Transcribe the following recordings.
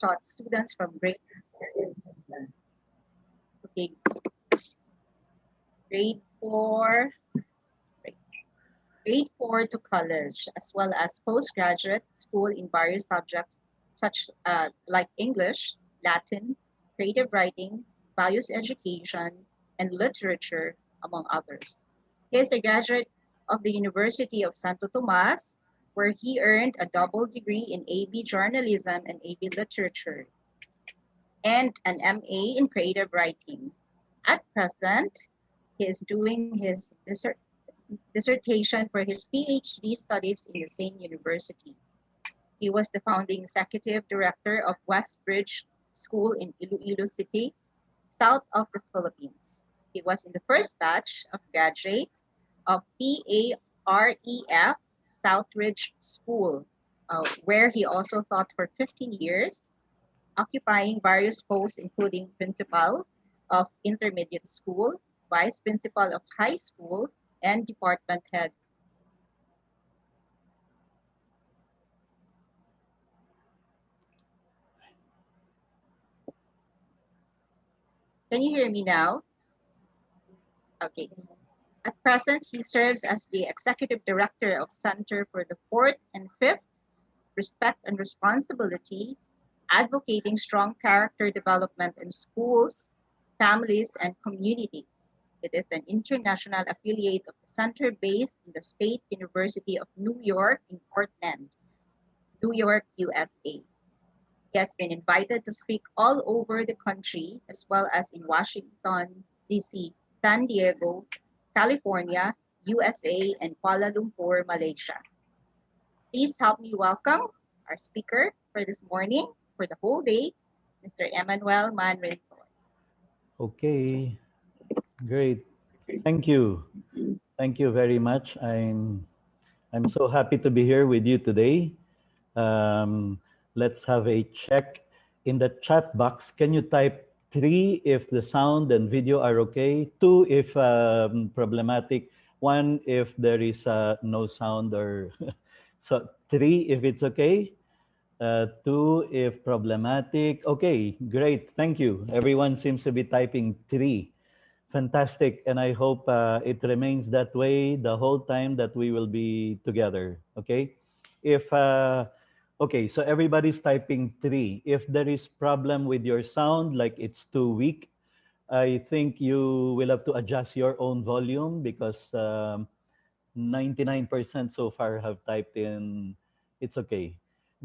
taught students from okay, grade 4, grade 4 to college, as well as postgraduate school in various subjects such like English, Latin, creative writing, values education, and literature, among others. He is a graduate of the University of Santo Tomas, where he earned a double degree in AB journalism and AB literature, and an MA in creative writing. At present, he is doing his dissertation for his PhD studies in the same university. He was the founding executive director of Westbridge School in Iloilo City, south of the Philippines. He was in the first batch of graduates of PAREF Southridge School, where he also taught for 15 years, occupying various posts including principal of intermediate school, vice principal of high school, and department head. Can you hear me now? Okay. At present, he serves as the executive director of Center for the Fourth and Fifth Respect and Responsibility, advocating strong character development in schools, families, and communities. It is an international affiliate of the center based in the State University of New York in Portland, New York, USA. He has been invited to speak all over the country, as well as in Washington, D.C., San Diego, California, USA, and Kuala Lumpur, Malaysia. Please help me welcome our speaker for this morning, for the whole day, Mr. Emmanuel Manrintoy. Okay, great. Thank you. Thank you very much. I'm so happy to be here with you today. Um, let's have a check in the chat box. Can you type 3 if the sound and video are okay? 2 if problematic. 1 if there is no sound or so 3 if it's okay. 2 if problematic. Okay, great. Thank you. Everyone seems to be typing 3. Fantastic. And I hope it remains that way the whole time that we will be together. Okay. If, okay, so everybody's typing 3. If there is problem with your sound, like it's too weak, I think you will have to adjust your own volume because 99% so far have typed in, it's okay.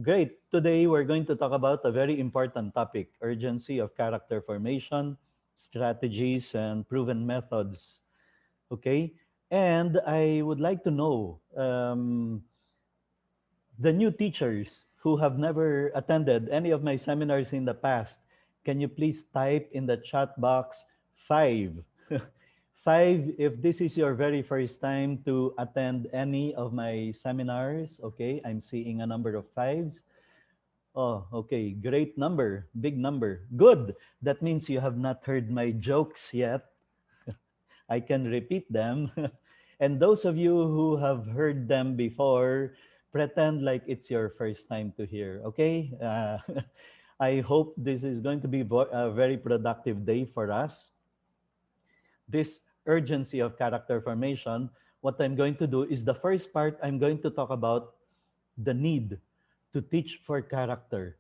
Great. Today we're going to talk about a very important topic, urgency of character formation, strategies, and proven methods. Okay. And I would like to know the new teachers who have never attended any of my seminars in the past, can you please type in the chat box 5? 5 if this is your very first time to attend any of my seminars. Okay, I'm seeing a number of 5s. Oh, okay, great number, big number. Good. That means you have not heard my jokes yet. I can repeat them. And those of you who have heard them before, pretend like it's your first time to hear, okay? I hope this is going to be a very productive day for us. This urgency of character formation, what I'm going to do is the first part, I'm going to talk about the need to teach for character,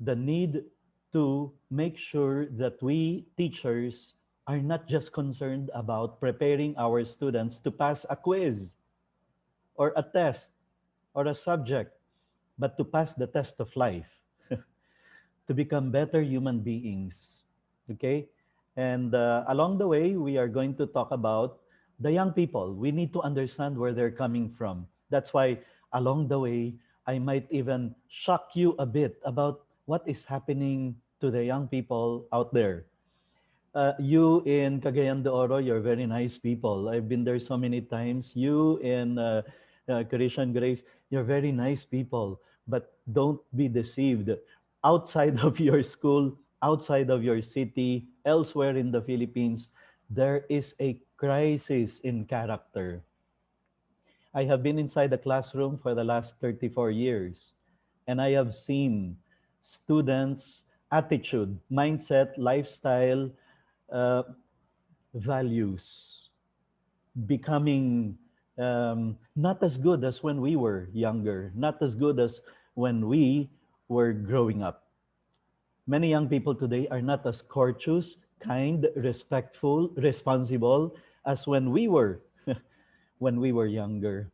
the need to make sure that we teachers are not just concerned about preparing our students to pass a quiz or a test or a subject, but to pass the test of life, to become better human beings. Okay? And along the way, we are going to talk about the young people. We need to understand where they're coming from. That's why along the way, I might even shock you a bit about what is happening to the young people out there. You in Cagayan de Oro, you're very nice people. I've been there so many times. You in Christian Grace, you're very nice people. But don't be deceived. Outside of your school, outside of your city, elsewhere in the Philippines, there is a crisis in character. I have been inside the classroom for the last 34 years, and I have seen students' attitude, mindset, lifestyle, uh, values, becoming not as good as when we were younger, not as good as when we were growing up. Many young people today are not as courteous, kind, respectful, responsible as when we were when we were younger.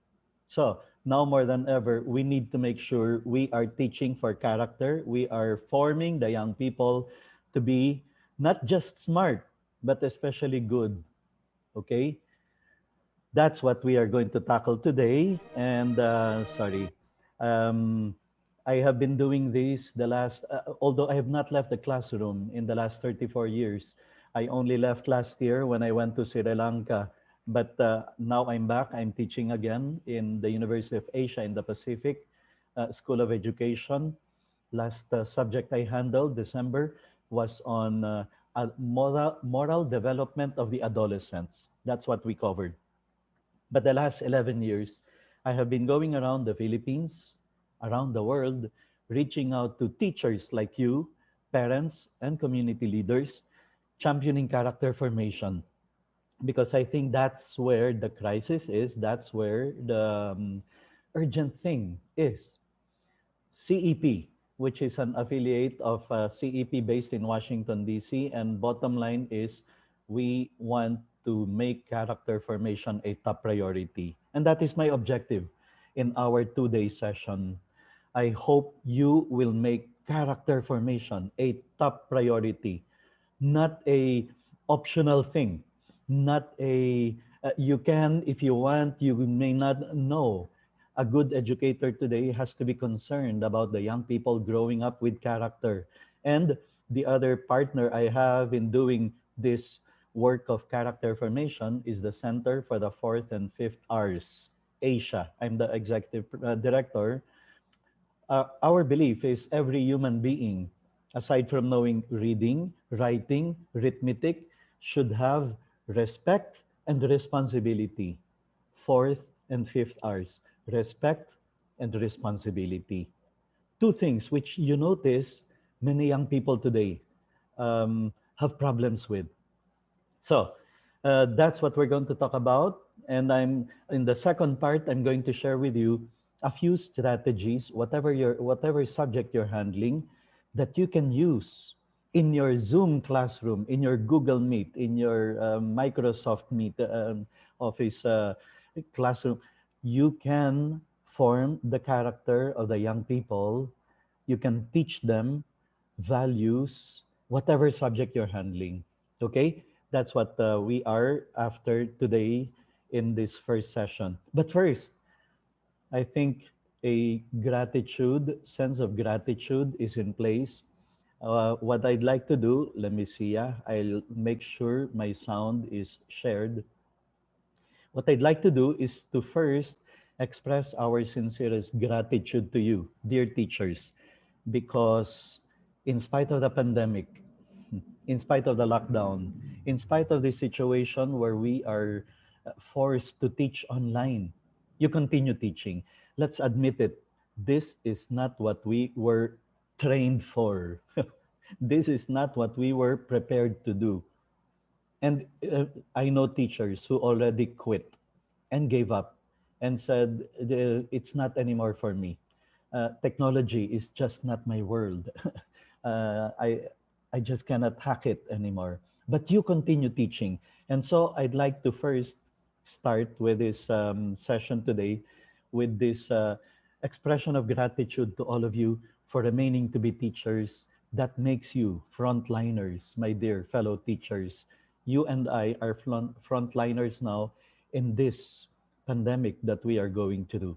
So now more than ever, we need to make sure we are teaching for character. We are forming the young people to be not just smart, but especially good. Okay? That's what we are going to tackle today. And sorry, um, I have been doing this the last, although I have not left the classroom in the last 34 years. I only left last year when I went to Sri Lanka. But now I'm back. I'm teaching again in the University of Asia in the Pacific School of Education. Last subject I handled, December, was on moral development of the adolescents. That's what we covered. But the last 11 years, I have been going around the Philippines, around the world, reaching out to teachers like you, parents, and community leaders, championing character formation. Because I think that's where the crisis is, that's where the urgent thing is. CEP, which is an affiliate of CEP based in Washington, D.C. And bottom line is we want to make character formation a top priority. And that is my objective in our 2-day session. I hope you will make character formation a top priority, not a optional thing, not a you can if you want, you may not know. A good educator today has to be concerned about the young people growing up with character. And the other partner I have in doing this work of character formation is the Center for the Fourth and Fifth R's, Asia. I'm the executive director. Our belief is every human being, aside from knowing reading, writing, arithmetic, should have respect and responsibility. Fourth and fifth R's, respect and responsibility. Two things which you notice many young people today have problems with. So that's what we're going to talk about. And I'm in the second part, I'm going to share with you a few strategies, whatever subject you're handling, that you can use in your Zoom classroom, in your Google Meet, in your Microsoft Meet Office classroom. You can form the character of the young people. You can teach them values, whatever subject you're handling. Okay? That's what we are after today in this first session. But first, I think a gratitude, sense of gratitude is in place. What I'd like to do, let me see, I'll make sure my sound is shared. What I'd like to do is to first express our sincerest gratitude to you, dear teachers, because in spite of the pandemic, in spite of the lockdown, in spite of the situation where we are forced to teach online, you continue teaching. Let's admit it. This is not what we were trained for. This is not what we were prepared to do. And I know teachers who already quit and gave up and said, it's not anymore for me. Technology is just not my world. uh, I, I just cannot hack it anymore. But you continue teaching. And so I'd like to first start with this session today with this expression of gratitude to all of you for remaining to be teachers. That makes you frontliners, my dear fellow teachers. You and I are frontliners now in this pandemic that we are going to do.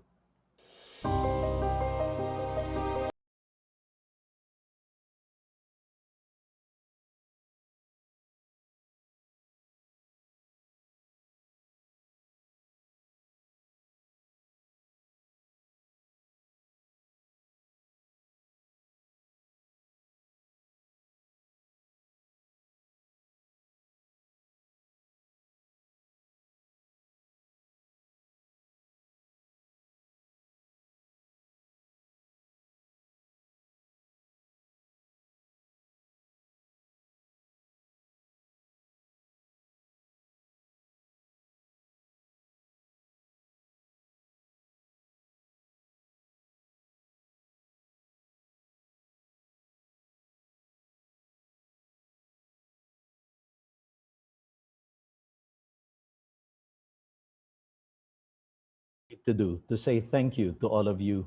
to do to say thank you to all of you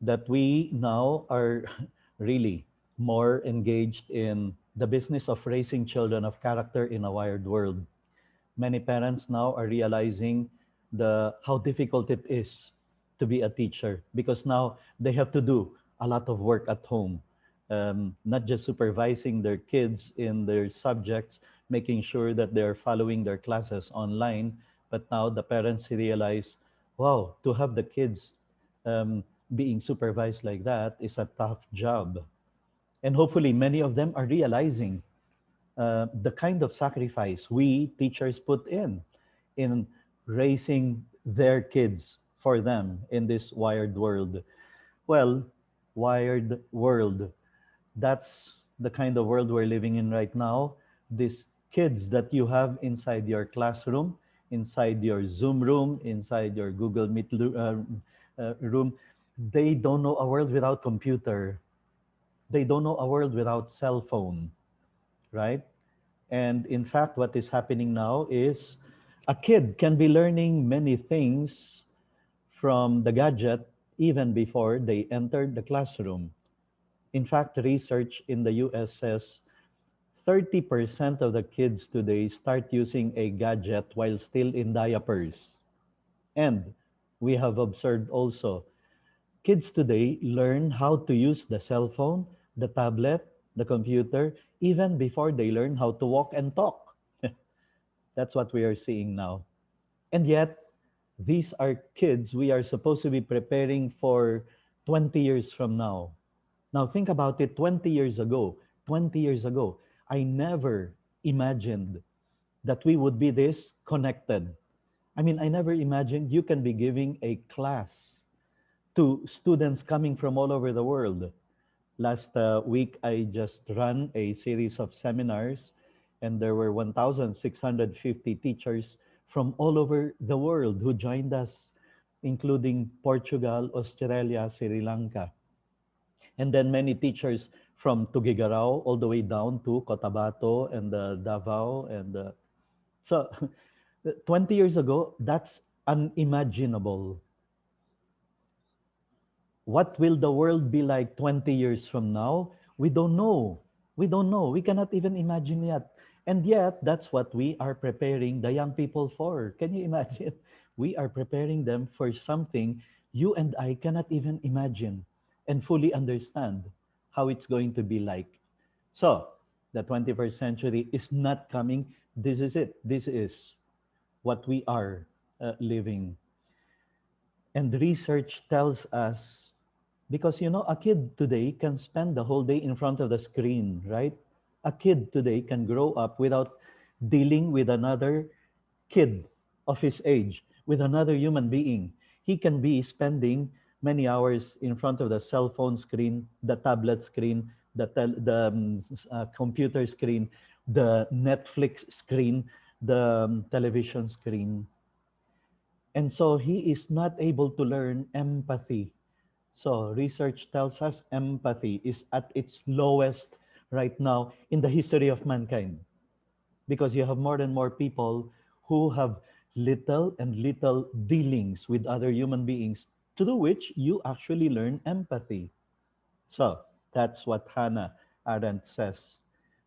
that we now are really more engaged in the business of raising children of character in a wired world. Many parents now are realizing the how difficult it is to be a teacher because now they have to do a lot of work at home, not just supervising their kids in their subjects, making sure that they're following their classes online, but now the parents realize, wow, to have the kids um, being supervised like that is a tough job. And hopefully many of them are realizing the kind of sacrifice we teachers put in raising their kids for them in this wired world. Well, wired world, that's the kind of world we're living in right now. These kids that you have inside your classroom, inside your Zoom room, inside your Google Meet room, they don't know a world without computer. They don't know a world without cell phone, right? And in fact, what is happening now is a kid can be learning many things from the gadget even before they enter the classroom. In fact, research in the US says 30% of the kids today start using a gadget while still in diapers. And we have observed also kids today learn how to use the cell phone, the tablet, the computer, even before they learn how to walk and talk. That's what we are seeing now. And yet, these are kids we are supposed to be preparing for 20 years from now. Now, think about it 20 years ago, I never imagined that we would be this connected. I mean, I never imagined you can be giving a class to students coming from all over the world. Last week, I just ran a series of seminars, and there were 1,650 teachers from all over the world who joined us, including Portugal, Australia, Sri Lanka, and then many teachers from Tuguegarao all the way down to Cotabato and Davao. And so 20 years ago, that's unimaginable. What will the world be like 20 years from now? We don't know. We don't know. We cannot even imagine yet. And yet, that's what we are preparing the young people for. Can you imagine? We are preparing them for something you and I cannot even imagine and fully understand how it's going to be like. So, the 21st century is not coming. This is it. This is what we are living. And research tells us because a kid today can spend the whole day in front of the screen, right? A kid today can grow up without dealing with another kid of his age, with another human being. He can be spending many hours in front of the cell phone screen, the tablet screen, the computer screen, the Netflix screen, the television screen. And so he is not able to learn empathy. So research tells us empathy is at its lowest right now in the history of mankind because you have more and more people who have little and little dealings with other human beings through which you actually learn empathy. So that's what Hannah Arendt says.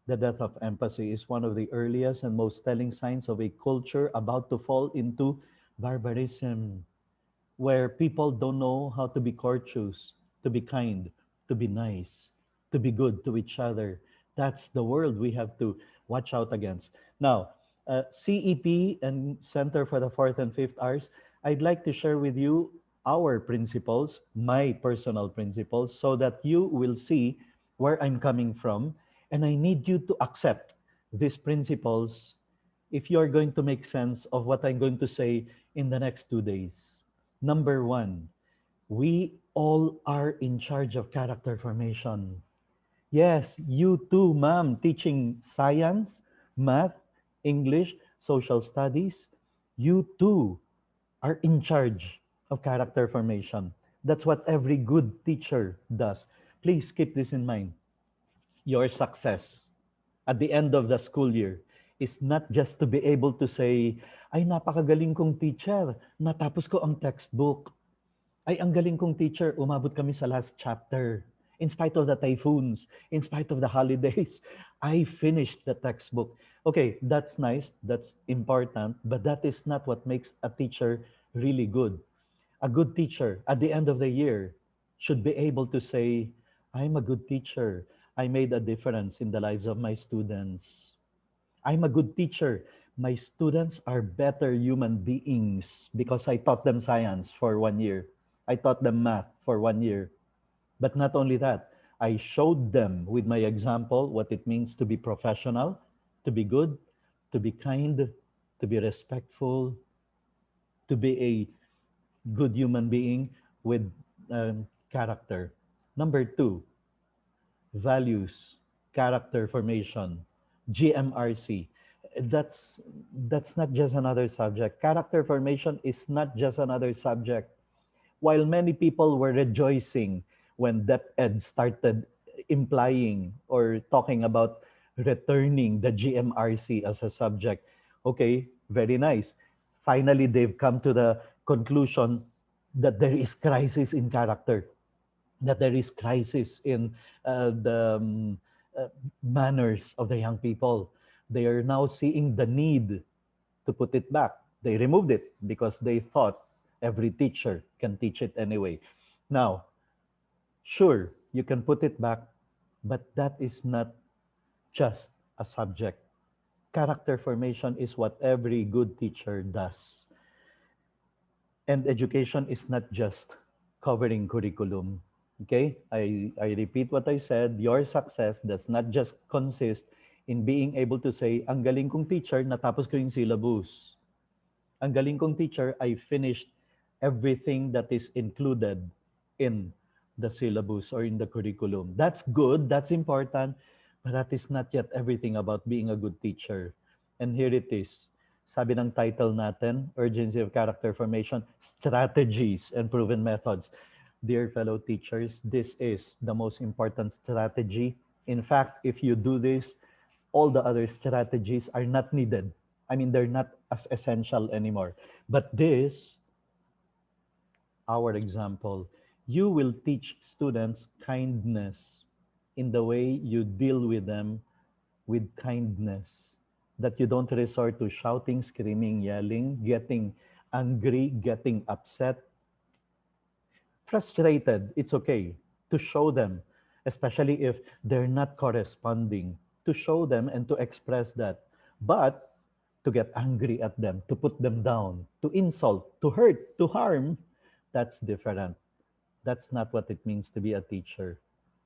The death of empathy is one of the earliest and most telling signs of a culture about to fall into barbarism where people don't know how to be courteous, to be kind, to be nice, to be good to each other. That's the world we have to watch out against. Now, CEP and Center for the Fourth and Fifth Hours, I'd like to share with you our principles, my personal principles, so that you will see where I'm coming from. And I need you to accept these principles if you're going to make sense of what I'm going to say in the next 2 days. Number one, we all are in charge of character formation. Yes, you too, ma'am, teaching science, math, English, social studies. You too are in charge of character formation. That's what every good teacher does. Please keep this in mind. Your success at the end of the school year is not just to be able to say, ay napakagaling kong teacher, natapos ko ang textbook. Ay ang galing kong teacher, umabot kami sa last chapter. In spite of the typhoons, in spite of the holidays, I finished the textbook. Okay, that's nice, that's important, but that is not what makes a teacher really good. A good teacher at the end of the year should be able to say, I'm a good teacher. I made a difference in the lives of my students. I'm a good teacher. My students are better human beings because I taught them science for 1 year. I taught them math for 1 year. But not only that, I showed them with my example what it means to be professional, to be good, to be kind, to be respectful, to be a good human being with character. Number two, values, character formation, GMRC. That's that's not just another subject. Character formation is not just another subject. While many people were rejoicing when DepEd started implying or talking about returning the GMRC as a subject, okay, very nice. Finally, they've come to the conclusion that there is crisis in character, that there is crisis in the manners of the young people. They are now seeing the need to put it back. They removed it because they thought every teacher can teach it anyway. Now, sure, you can put it back, but that is not just a subject. Character formation is what every good teacher does. And education is not just covering curriculum. Okay? I repeat what I said. Your success does not just consist in being able to say, ang galing kong teacher, natapos ko yung syllabus. Ang galing kong teacher, I finished everything that is included in the syllabus or in the curriculum. That's good, that's important, but that is not yet everything about being a good teacher. And here it is. Sabi ng title natin, Urgency of Character Formation, Strategies and Proven Methods. Dear fellow teachers, this is the most important strategy. In fact, if you do this, all the other strategies are not needed. I mean, they're not as essential anymore. But this, our example, you will teach students kindness in the way you deal with them with kindness. That you don't resort to shouting, screaming, yelling, getting angry, getting upset, frustrated. It's okay to show them, especially if they're not corresponding, to show them and to express that. But to get angry at them, to put them down, to insult, to hurt, to harm, that's different. That's not what it means to be a teacher.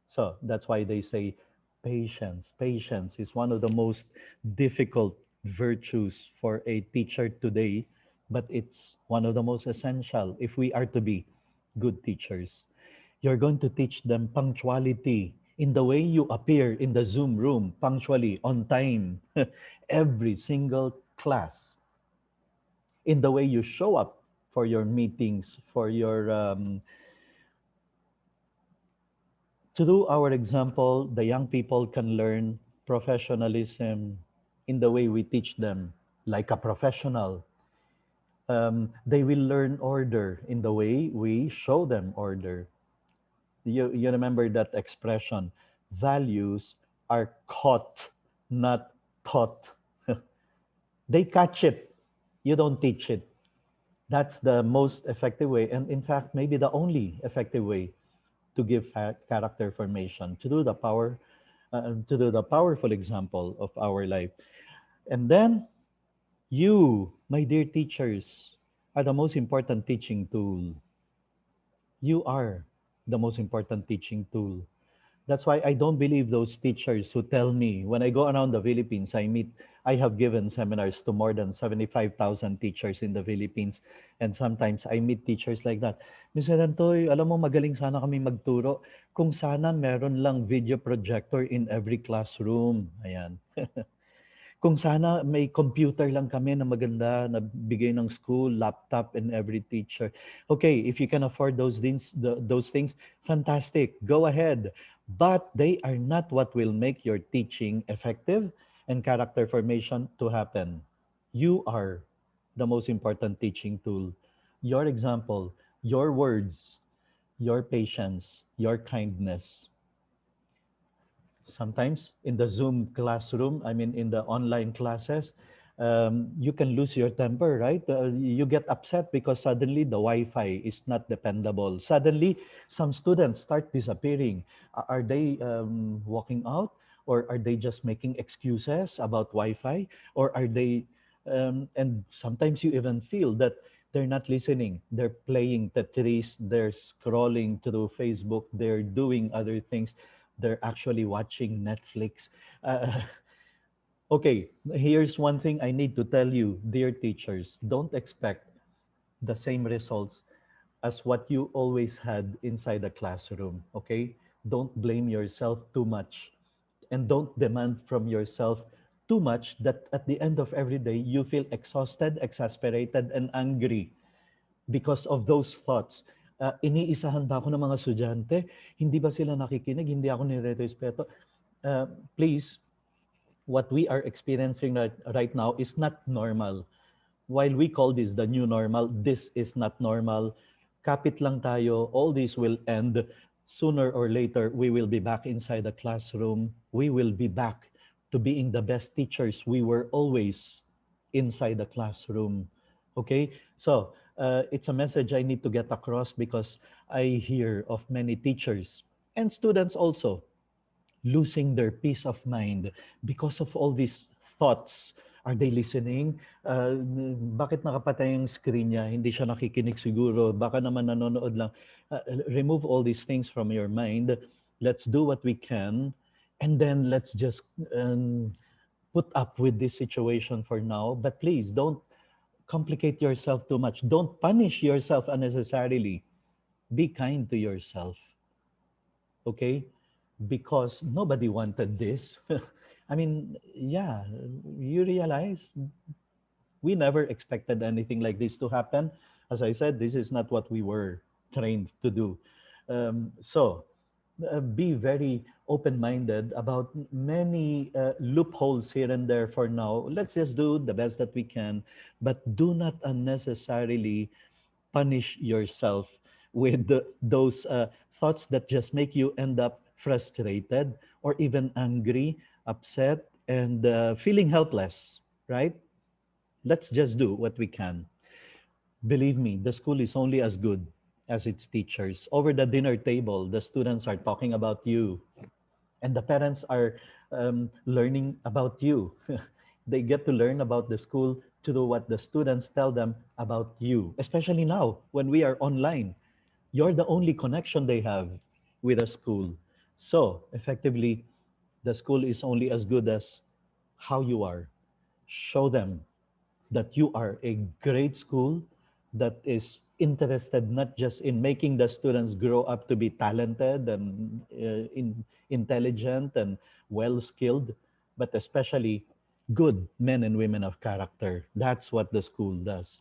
So that's why they say patience. Patience is one of the most difficult virtues for a teacher today, but it's one of the most essential if we are to be good teachers. You're going to teach them punctuality in the way you appear in the Zoom room, punctually, on time, every single class, in the way you show up for your meetings, for your through our example, the young people can learn professionalism in the way we teach them, like a professional. They will learn order in the way we show them order. You remember that expression, values are caught, not taught. They catch it, you don't teach it. That's the most effective way, and in fact, maybe the only effective way to give character formation, to do the powerful example of our life. And then you, my dear teachers, are the most important teaching tool. You are the most important teaching tool. That's why I don't believe those teachers who tell me when I go around the Philippines, I have given seminars to more than 75,000 teachers in the Philippines. And sometimes I meet teachers like that. Mr. Antoy, alam mo, magaling sana kami magturo. Kung sana meron lang video projector in every classroom. Ayan. Kung sana may computer lang kami na maganda na bigay ng school, laptop in every teacher. Okay, if you can afford those things, fantastic. Go ahead. But they are not what will make your teaching effective, and character formation to happen. You are the most important teaching tool. Your example, your words, your patience, your kindness. Sometimes in the Zoom classroom, I mean, in the online classes, you can lose your temper, right? You get upset because suddenly the Wi-Fi is not dependable. Suddenly, some students start disappearing. Are they walking out? Or are they just making excuses about Wi-Fi? Or are they, and sometimes you even feel that they're not listening. They're playing Tetris, they're scrolling through Facebook, they're doing other things, they're actually watching Netflix. Uh, okay, here's one thing I need to tell you, dear teachers. Don't expect the same results as what you always had inside the classroom, okay? Don't blame yourself too much and don't demand from yourself too much that at the end of every day you feel exhausted, exasperated, and angry because of those thoughts. Iniisahan ba ako ng mga estudyante? Hindi ba sila nakikinig? Hindi ako nire-respeto? Uh, Please, what we are experiencing right now is not normal. While we call this the new normal, this is not normal. Kapit lang tayo. All this will end. Sooner or later, we will be back inside the classroom. We will be back to being the best teachers we were always inside the classroom. Okay? So, it's a message I need to get across because I hear of many teachers and students also losing their peace of mind because of all these thoughts. Are they listening? Bakit nakapatay yung screen niya? Hindi siya nakikinig siguro. Baka naman nanonood lang. Remove all these things from your mind. Let's do what we can. And then let's just put up with this situation for now. But please don't complicate yourself too much. Don't punish yourself unnecessarily. Be kind to yourself. Okay? Because nobody wanted this. I mean, yeah, you realize we never expected anything like this to happen. As I said, this is not what we were trained to do. So be very open-minded about many loopholes here and there for now. Let's just do the best that we can, but do not unnecessarily punish yourself with those thoughts that just make you end up frustrated or even angry, upset, and feeling helpless, right? Let's just do what we can. Believe me, the school is only as good as its teachers. Over the dinner table, the students are talking about you, and the parents are learning about you. They get to learn about the school through what the students tell them about you, especially now when we are online. You're the only connection they have with a school. So, effectively, the school is only as good as how you are. Show them that you are a great school that is interested not just in making the students grow up to be talented and intelligent and well skilled, but especially good men and women of character. That's what the school does.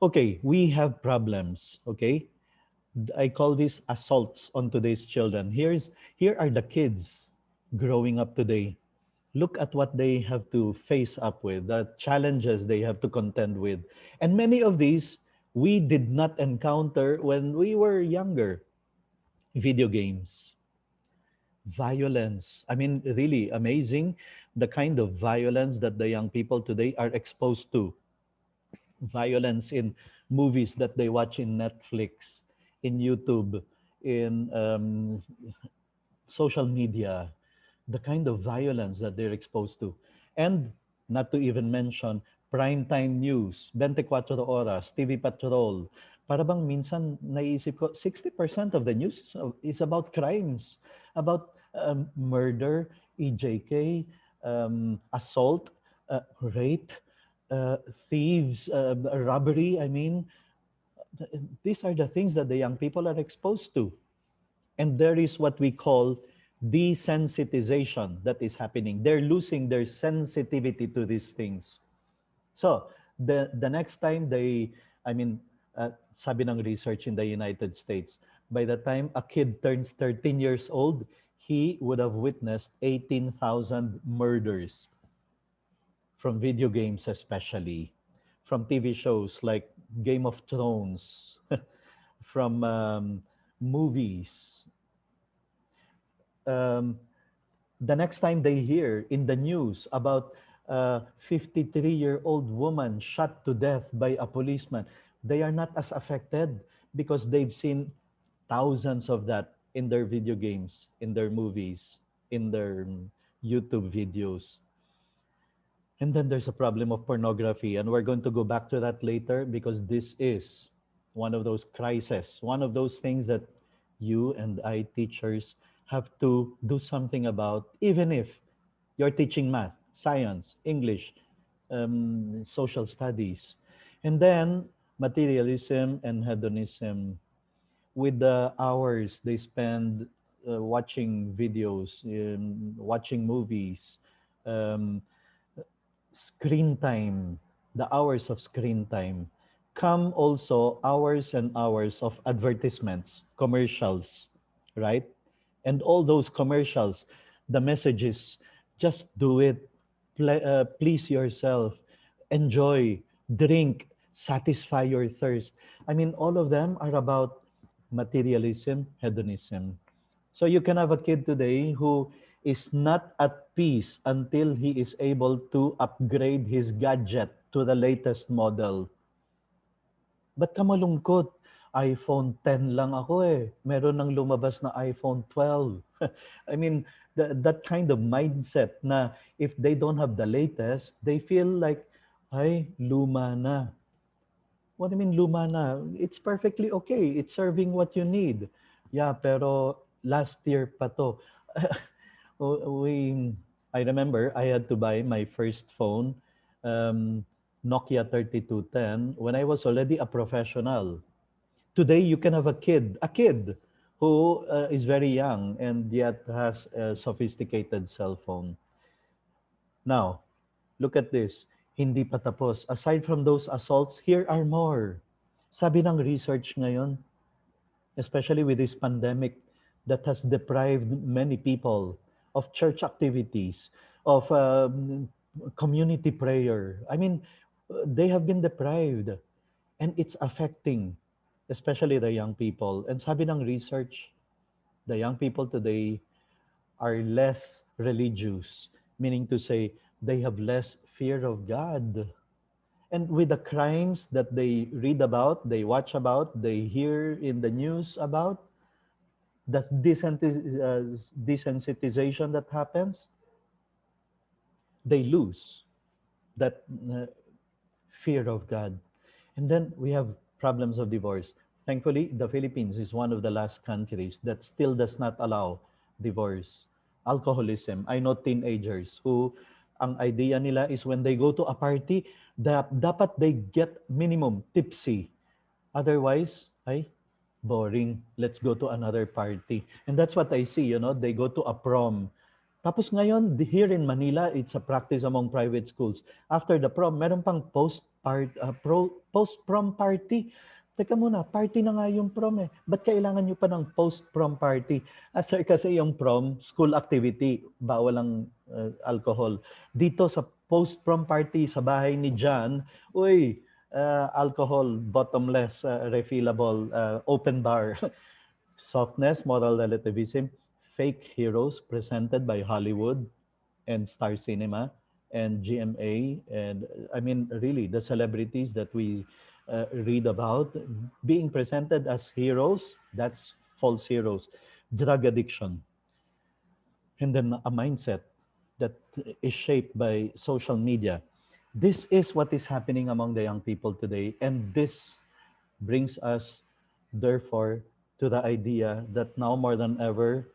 Okay, we have problems. Okay, I call these assaults on today's children. Here are the kids growing up today. Look at what they have to face up with, the challenges they have to contend with. And many of these we did not encounter when we were younger. Video games, violence. I mean, really amazing the kind of violence that the young people today are exposed to. Violence in movies that they watch in Netflix, in YouTube, in social media, the kind of violence that they're exposed to. And not to even mention primetime news, 24 oras, TV Patrol. Para bang minsan naiisip ko, 60% of the news is about crimes, about murder, EJK, assault, rape, uh, thieves, robbery. I mean, these are the things that the young people are exposed to. And there is what we call desensitization that is happening. They're losing their sensitivity to these things. So the next time they, I mean, sabi ng research in the United States, by the time a kid turns 13 years old, he would have witnessed 18,000 murders. from video games, especially from TV shows like Game of Thrones, from movies. Um, the next time they hear in the news about a 53-year-old woman shot to death by a policeman, they are not as affected because they've seen thousands of that in their video games, in their movies, in their YouTube videos. And then there's a problem of pornography, and we're going to go back to that later because this is one of those crises, one of those things that you and I teachers have to do something about, even if you're teaching math, science, English, social studies. And then materialism and hedonism with the hours they spend watching videos, watching movies, um, screen time, the hours of screen time, come also hours and hours of advertisements, commercials, right? And all those commercials, the message is just do it, please yourself, enjoy, drink, satisfy your thirst. I mean, all of them are about materialism, hedonism. So you can have a kid today who is not at peace until he is able to upgrade his gadget to the latest model. Ba't ka malungkot? iPhone 10 lang ako eh. Meron nang lumabas na iPhone 12. I mean, that kind of mindset na if they don't have the latest, they feel like, ay, luma na. What do you mean luma na? It's perfectly okay. It's serving what you need. Yeah, pero last year pa to. we, I remember I had to buy my first phone, um, Nokia 3210, when I was already a professional. Today, you can have a kid who is very young and yet has a sophisticated cell phone. Now, look at this. Hindi pa tapos. Aside from those assaults, here are more. Sabi ng research ngayon, especially with this pandemic that has deprived many people of church activities, of community prayer. I mean, they have been deprived and it's affecting especially the young people. And sabi ng research, the young people today are less religious, meaning to say they have less fear of God. And with the crimes that they read about, they watch about, they hear in the news about, the desensitization that happens, they lose that fear of God. And then we have problems of divorce. Thankfully, the Philippines is one of the last countries that still does not allow divorce. Alcoholism. I know teenagers who ang idea nila is when they go to a party, dapat they get minimum tipsy. Otherwise, ay, boring. Let's go to another party. And that's what I see, they go to a prom. Tapos ngayon, here in Manila, it's a practice among private schools. After the prom, meron pang post-prom party. Teka muna, party na nga yung prom eh. Ba't kailangan nyo pa ng post-prom party? Sir, kasi yung prom, school activity, bawal ang alcohol. Dito sa post-prom party sa bahay ni John, uy, alcohol, bottomless, refillable, open bar. Softness, moral relativism, fake heroes presented by Hollywood and Star Cinema and GMA. And I mean, really, the celebrities that we read about being presented as heroes, that's false heroes. Drug addiction. And then a mindset that is shaped by social media. This is what is happening among the young people today. And this brings us, therefore, to the idea that now more than ever,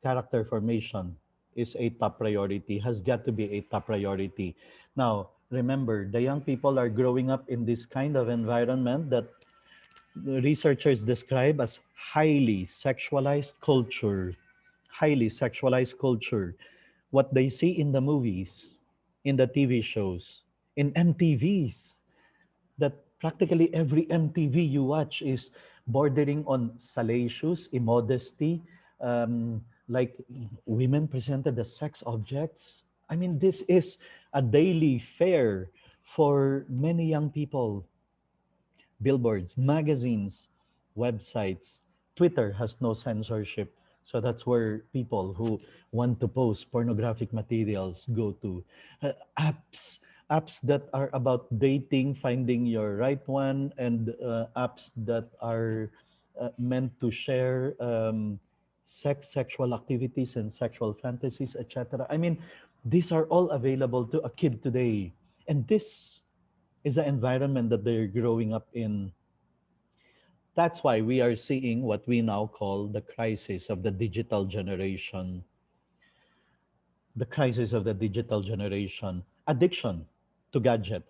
character formation is a top priority, has got to be a top priority. Now, remember, the young people are growing up in this kind of environment that researchers describe as highly sexualized culture. Highly sexualized culture. What they see in the movies, in the TV shows, in MTVs, that practically every MTV you watch is bordering on salacious, immodesty, like women presented as sex objects. I mean, this is a daily fare for many young people. Billboards, magazines, websites. Twitter has no censorship. So that's where people who want to post pornographic materials go to. Apps, apps that are about dating, finding your right one, and apps that are meant to share sexual activities and sexual fantasies, etc. I mean, these are all available to a kid today. And this is the environment that they're growing up in. That's why we are seeing what we now call the crisis of the digital generation. The crisis of the digital generation. Addiction to gadget,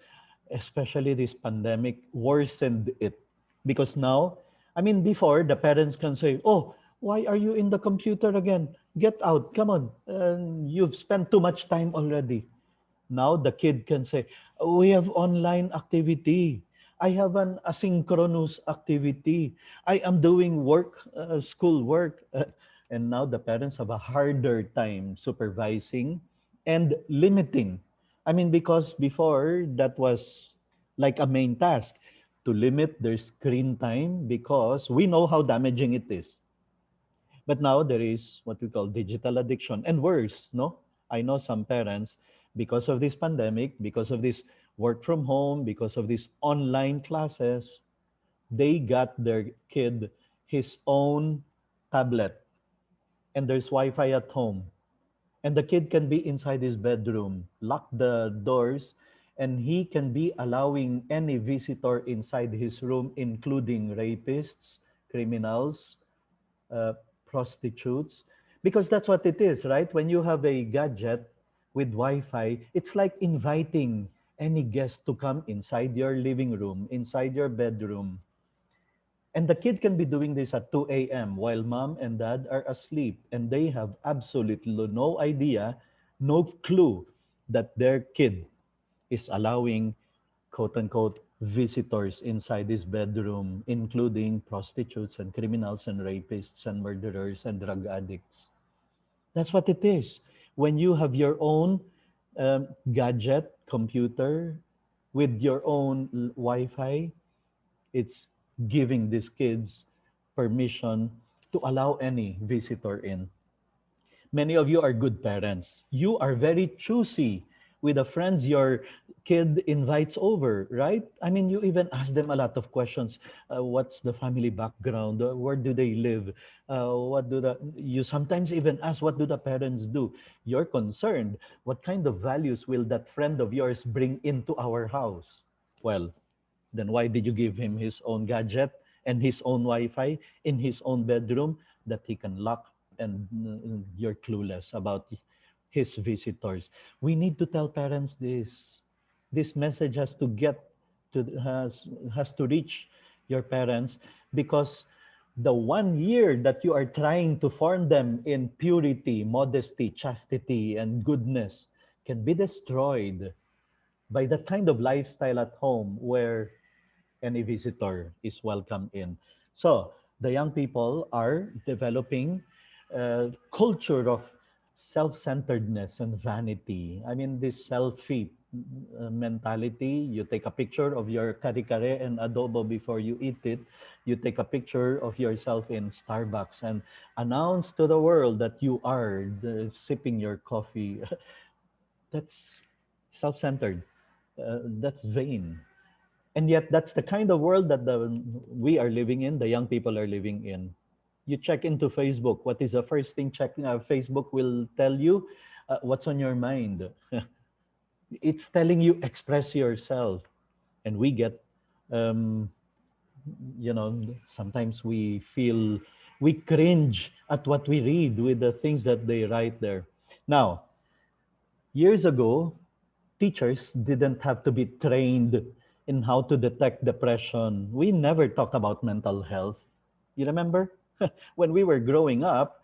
especially this pandemic, worsened it. Because now, I mean, before the parents can say, "Oh, why are you in the computer again? Get out, come on. You've spent too much time already." Now the kid can say, "We have online activity. I have an asynchronous activity. I am doing work, school work." And now the parents have a harder time supervising and limiting. I mean, because before that was like a main task to limit their screen time because we know how damaging it is. But now there is what we call digital addiction and worse, no? I know some parents, because of this pandemic, because of this work from home, because of these online classes, they got their kid his own tablet and there's Wi-Fi at home. And the kid can be inside his bedroom, lock the doors, and he can be allowing any visitor inside his room, including rapists, criminals, uh, prostitutes, because that's what it is, right? When you have a gadget with Wi-Fi, it's like inviting any guest to come inside your living room, inside your bedroom. And the kid can be doing this at 2 a.m. while mom and dad are asleep, and they have absolutely no idea, no clue that their kid is allowing quote unquote visitors inside his bedroom, including prostitutes and criminals and rapists and murderers and drug addicts. That's what it is. When you have your own gadget, computer, with your own Wi Fi, it's giving these kids permission to allow any visitor in. Many of you are good parents. You are very choosy with the friends your kid invites over, right? I mean, you even ask them a lot of questions. What's the family background? Where do they live? What do the you sometimes even ask, what do the parents do? You're concerned. What kind of values will that friend of yours bring into our house? Well, then why did you give him his own gadget and his own Wi-Fi in his own bedroom that he can lock and you're clueless about his visitors? We need to tell parents this. This message has to get to has to reach your parents because the 1 year that you are trying to form them in purity, modesty, chastity, and goodness can be destroyed by that kind of lifestyle at home where any visitor is welcome in. So the young people are developing a culture of self-centeredness and vanity. I mean, this selfie mentality. You take a picture of your kare-kare and adobo before you eat it. You take a picture of yourself in Starbucks and announce to the world that you are sipping your coffee. That's self-centered. That's vain, and yet that's the kind of world that we are living in, the young people are living in. You check into Facebook, what is the first thing checking Facebook will tell you? What's on your mind? It's telling you express yourself. And we get um, sometimes we feel we cringe at what we read with the things that they write there. Now, years ago, teachers didn't have to be trained in how to detect depression. We never talked about mental health. You remember? When we were growing up,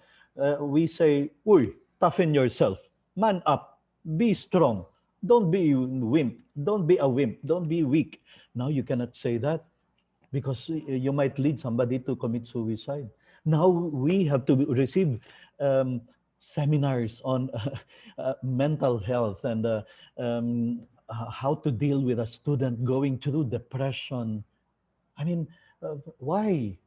we say, "Uy, toughen yourself. Man up. Be strong. Don't be wimp. Don't be a wimp. Don't be weak." Now you cannot say that because you might lead somebody to commit suicide. Now we have to receive um, seminars on mental health and how to deal with a student going through depression. I mean, why?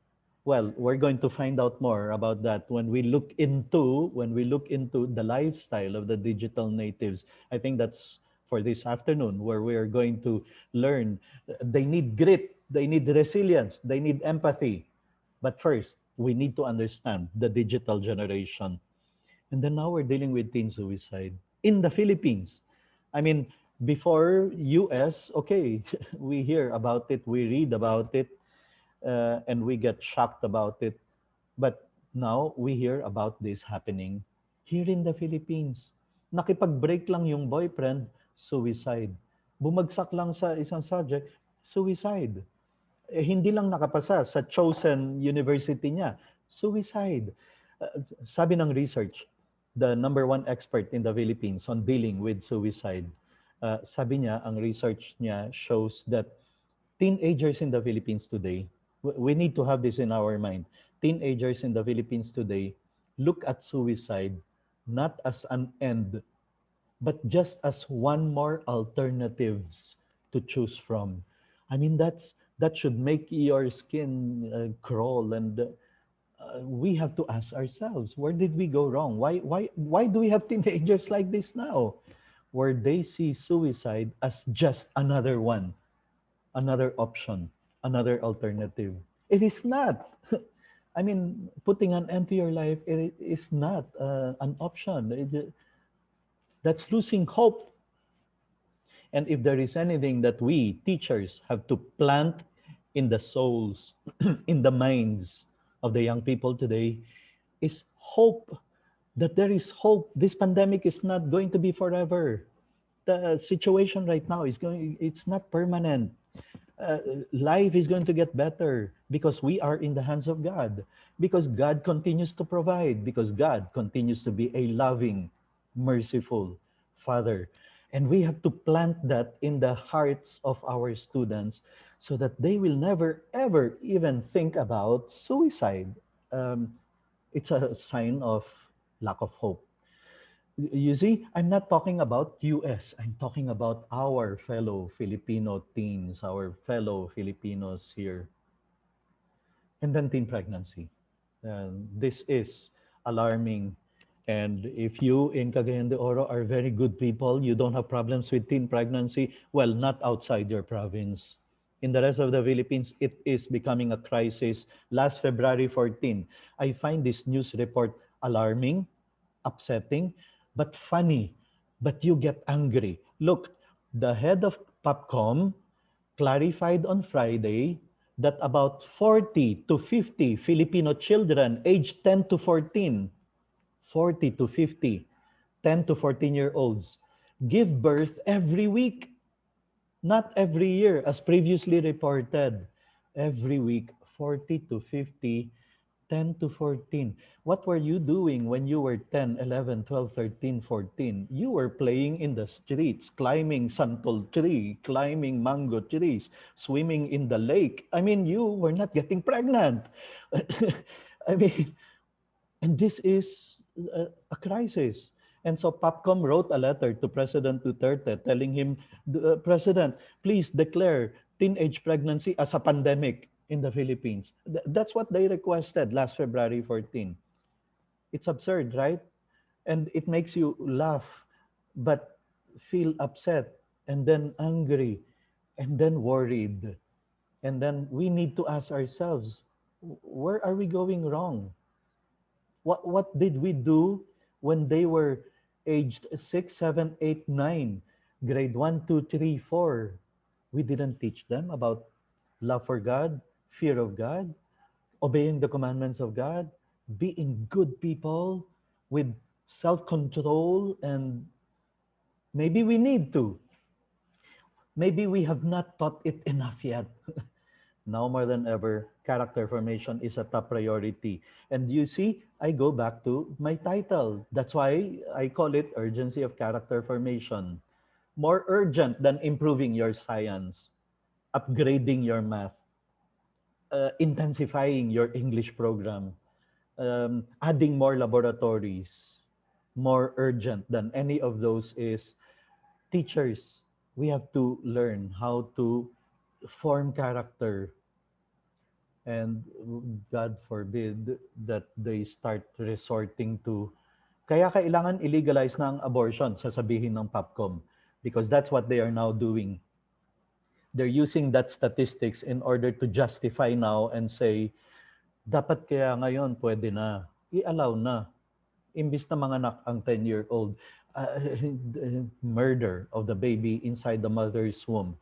Well, we're going to find out more about that when we look into the lifestyle of the digital natives. I think that's for this afternoon, where we are going to learn. They need grit, they need resilience, they need empathy. But first, we need to understand the digital generation. And then now we're dealing with teen suicide in the Philippines. I mean, before US, okay, we hear about it, we read about it, and we get shocked about it. But now we hear about this happening here in the Philippines. Nakipag-break lang yung boyfriend, suicide. Bumagsak lang sa isang subject, suicide. Hindi lang nakapasa sa chosen university niya, suicide. Sabi ng research, the number one expert in the Philippines on dealing with suicide, sabi niya, ang research niya shows that teenagers in the Philippines today, we need to have this in our mind. Teenagers in the Philippines today look at suicide not as an end, but just as one more alternatives to choose from. I mean, that should make your skin crawl, and we have to ask ourselves, where did we go wrong? Why do we have teenagers like this now, where they see suicide as just another one, another option, another alternative? It is not. I mean, putting an end to your life, it is not an option. That's losing hope. And if there is anything that we teachers have to plant in the souls, in the minds of the young people today, is hope, that there is hope. This pandemic is not going to be forever. The situation right now it's not permanent. Life is going to get better because we are in the hands of God, because God continues to provide, because God continues to be a loving, merciful Father. And we have to plant that in the hearts of our students so that they will never, ever even think about suicide. Um, it's a sign of lack of hope. You see, I'm not talking about US. I'm talking about our fellow Filipino teens, our fellow Filipinos here. And then teen pregnancy. This is alarming. And if you in Cagayan de Oro are very good people, you don't have problems with teen pregnancy, well, not outside your province. In the rest of the Philippines, it is becoming a crisis. Last February 14, I find this news report alarming, upsetting, but funny. But you get angry. Look, the head of POPCOM clarified on Friday that about 40 to 50 Filipino children aged 10 to 14, 40 to 50, 10 to 14-year-olds give birth every week, not every year as previously reported. Every week, 40 to 50, 10 to 14. What were you doing when you were 10, 11, 12, 13, 14? You were playing in the streets, climbing santol tree, climbing mango trees, swimming in the lake. I mean, you were not getting pregnant. I mean, and this is a crisis. And so POPCOM wrote a letter to President Duterte telling him, President, please declare teenage pregnancy as a pandemic in the Philippines. That's what they requested last February 14. It's absurd, right? And it makes you laugh, but feel upset, and then angry, and then worried. And then we need to ask ourselves, where are we going wrong? What did we do when they were aged 6, 7, 8, 9, grade 1, 2, 3, 4? We didn't teach them about love for God, fear of God, obeying the commandments of God, being good people with self-control. And maybe we need to. Maybe we have not taught it enough yet. Now more than ever, character formation is a top priority. And you see, I go back to my title. That's why I call it urgency of character formation. More urgent than improving your science, upgrading your math, intensifying your English program, adding more laboratories. more urgent than any of those is teachers. We have to learn how to form character, and God forbid that they start resorting to, kaya kailangan illegalize na ang abortion, sasabihin ng POPCOM, because that's what they are now doing. They're using that statistics in order to justify now and say, dapat kaya ngayon pwede na, i-allow na. Imbis na manganak ang 10-year-old, murder of the baby inside the mother's womb.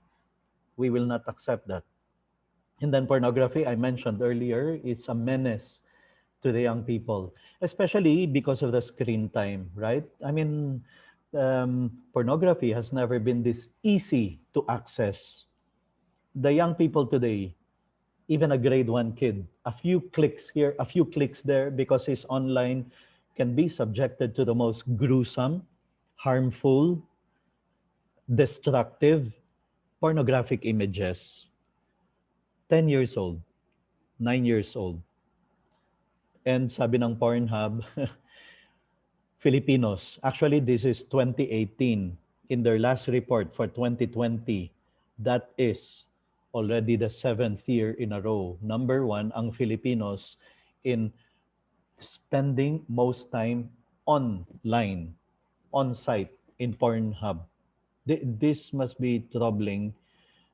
We will not accept that. And then pornography, I mentioned earlier, is a menace to the young people, especially because of the screen time, right? I mean, pornography has never been this easy to access. The young people today, even a grade one kid, a few clicks here, a few clicks there, because he's online, can be subjected to the most gruesome, harmful, destructive, pornographic images. 10 years old, 9 years old. And sabi ng Pornhub, Filipinos, actually this is 2018. In their last report for 2020, that is already the seventh year in a row. Number one, ang Filipinos in spending most time online, on site in Pornhub. This must be troubling,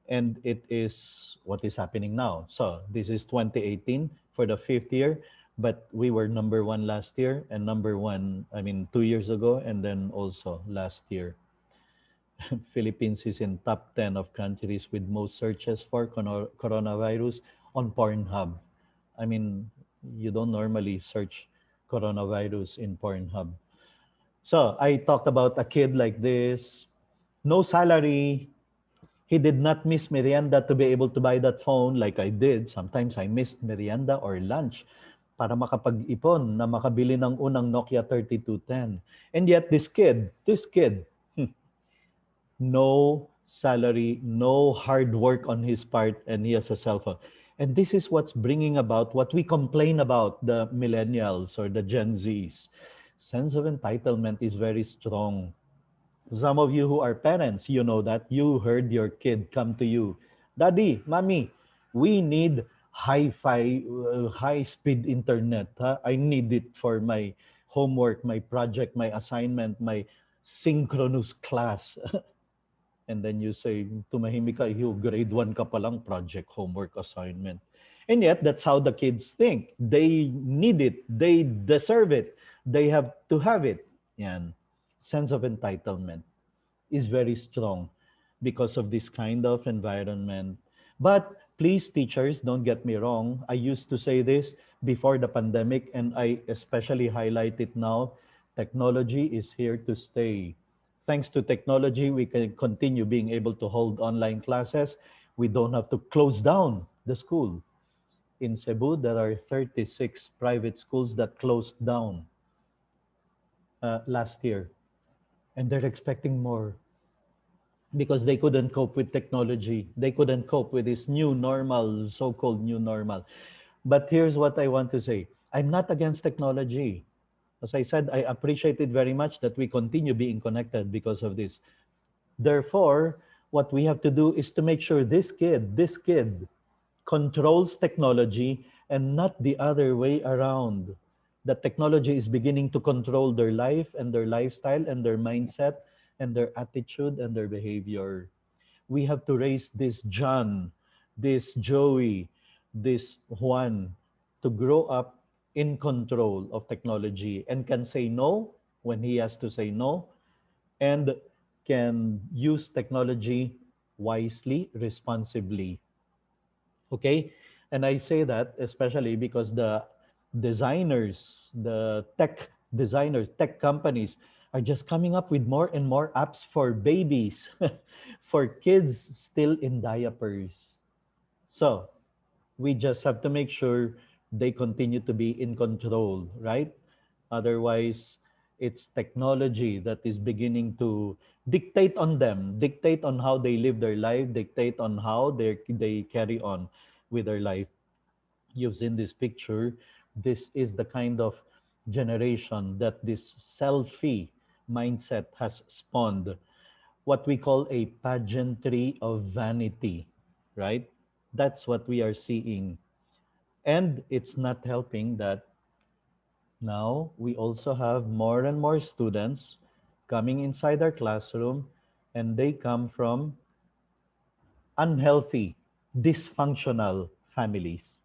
and it is what is happening now. So this is 2018 for the fifth year, but we were number one last year and number one, I mean, 2 years ago, and then also last year. Philippines is in top 10 of countries with most searches for coronavirus on Pornhub. I mean, you don't normally search coronavirus in Pornhub. So I talked about a kid like this, no salary. He did not miss merienda to be able to buy that phone like I did. Sometimes I missed merienda or lunch para makapag-ipon na makabili ng unang Nokia 3210. And yet this kid, no salary, no hard work on his part, and he has a cell phone. And this is what's bringing about what we complain about, the millennials or the Gen Zs. Sense of entitlement is very strong. Some of you who are parents, you know that you heard your kid come to you, Daddy, Mommy, we need hi-fi, high-speed internet. Huh? I need it for my homework, my project, my assignment, my synchronous class. And then you say, tumahimik ka, you grade 1 ka pa lang, project, homework, assignment. And yet, that's how the kids think. They need it. They deserve it. They have to have it. Yan. Sense of entitlement is very strong because of this kind of environment. But please, teachers, don't get me wrong. I used to say this before the pandemic, and I especially highlight it now. Technology is here to stay. Thanks to technology, we can continue being able to hold online classes. We don't have to close down the school. In Cebu, there are 36 private schools that closed down last year, and they're expecting more because they couldn't cope with technology. They couldn't cope with this new normal, so-called new normal. But here's what I want to say. I'm not against technology. As I said, I appreciate it very much that we continue being connected because of this. Therefore, what we have to do is to make sure this kid controls technology and not the other way around. That technology is beginning to control their life and their lifestyle and their mindset and their attitude and their behavior. We have to raise this John, this Joey, this Juan to grow up in control of technology and can say no when he has to say no, and can use technology wisely, responsibly. Okay? And I say that especially because the designers, the tech designers, tech companies are just coming up with more and more apps for babies, for kids still in diapers. So we just have to make sure they continue to be in control, right? Otherwise, it's technology that is beginning to dictate on them, dictate on how they live their life, dictate on how they carry on with their life. You've seen this picture. This is the kind of generation that this selfie mindset has spawned, what we call a pageantry of vanity, right? That's what we are seeing. And it's not helping that now we also have more and more students coming inside our classroom, and they come from unhealthy, dysfunctional families.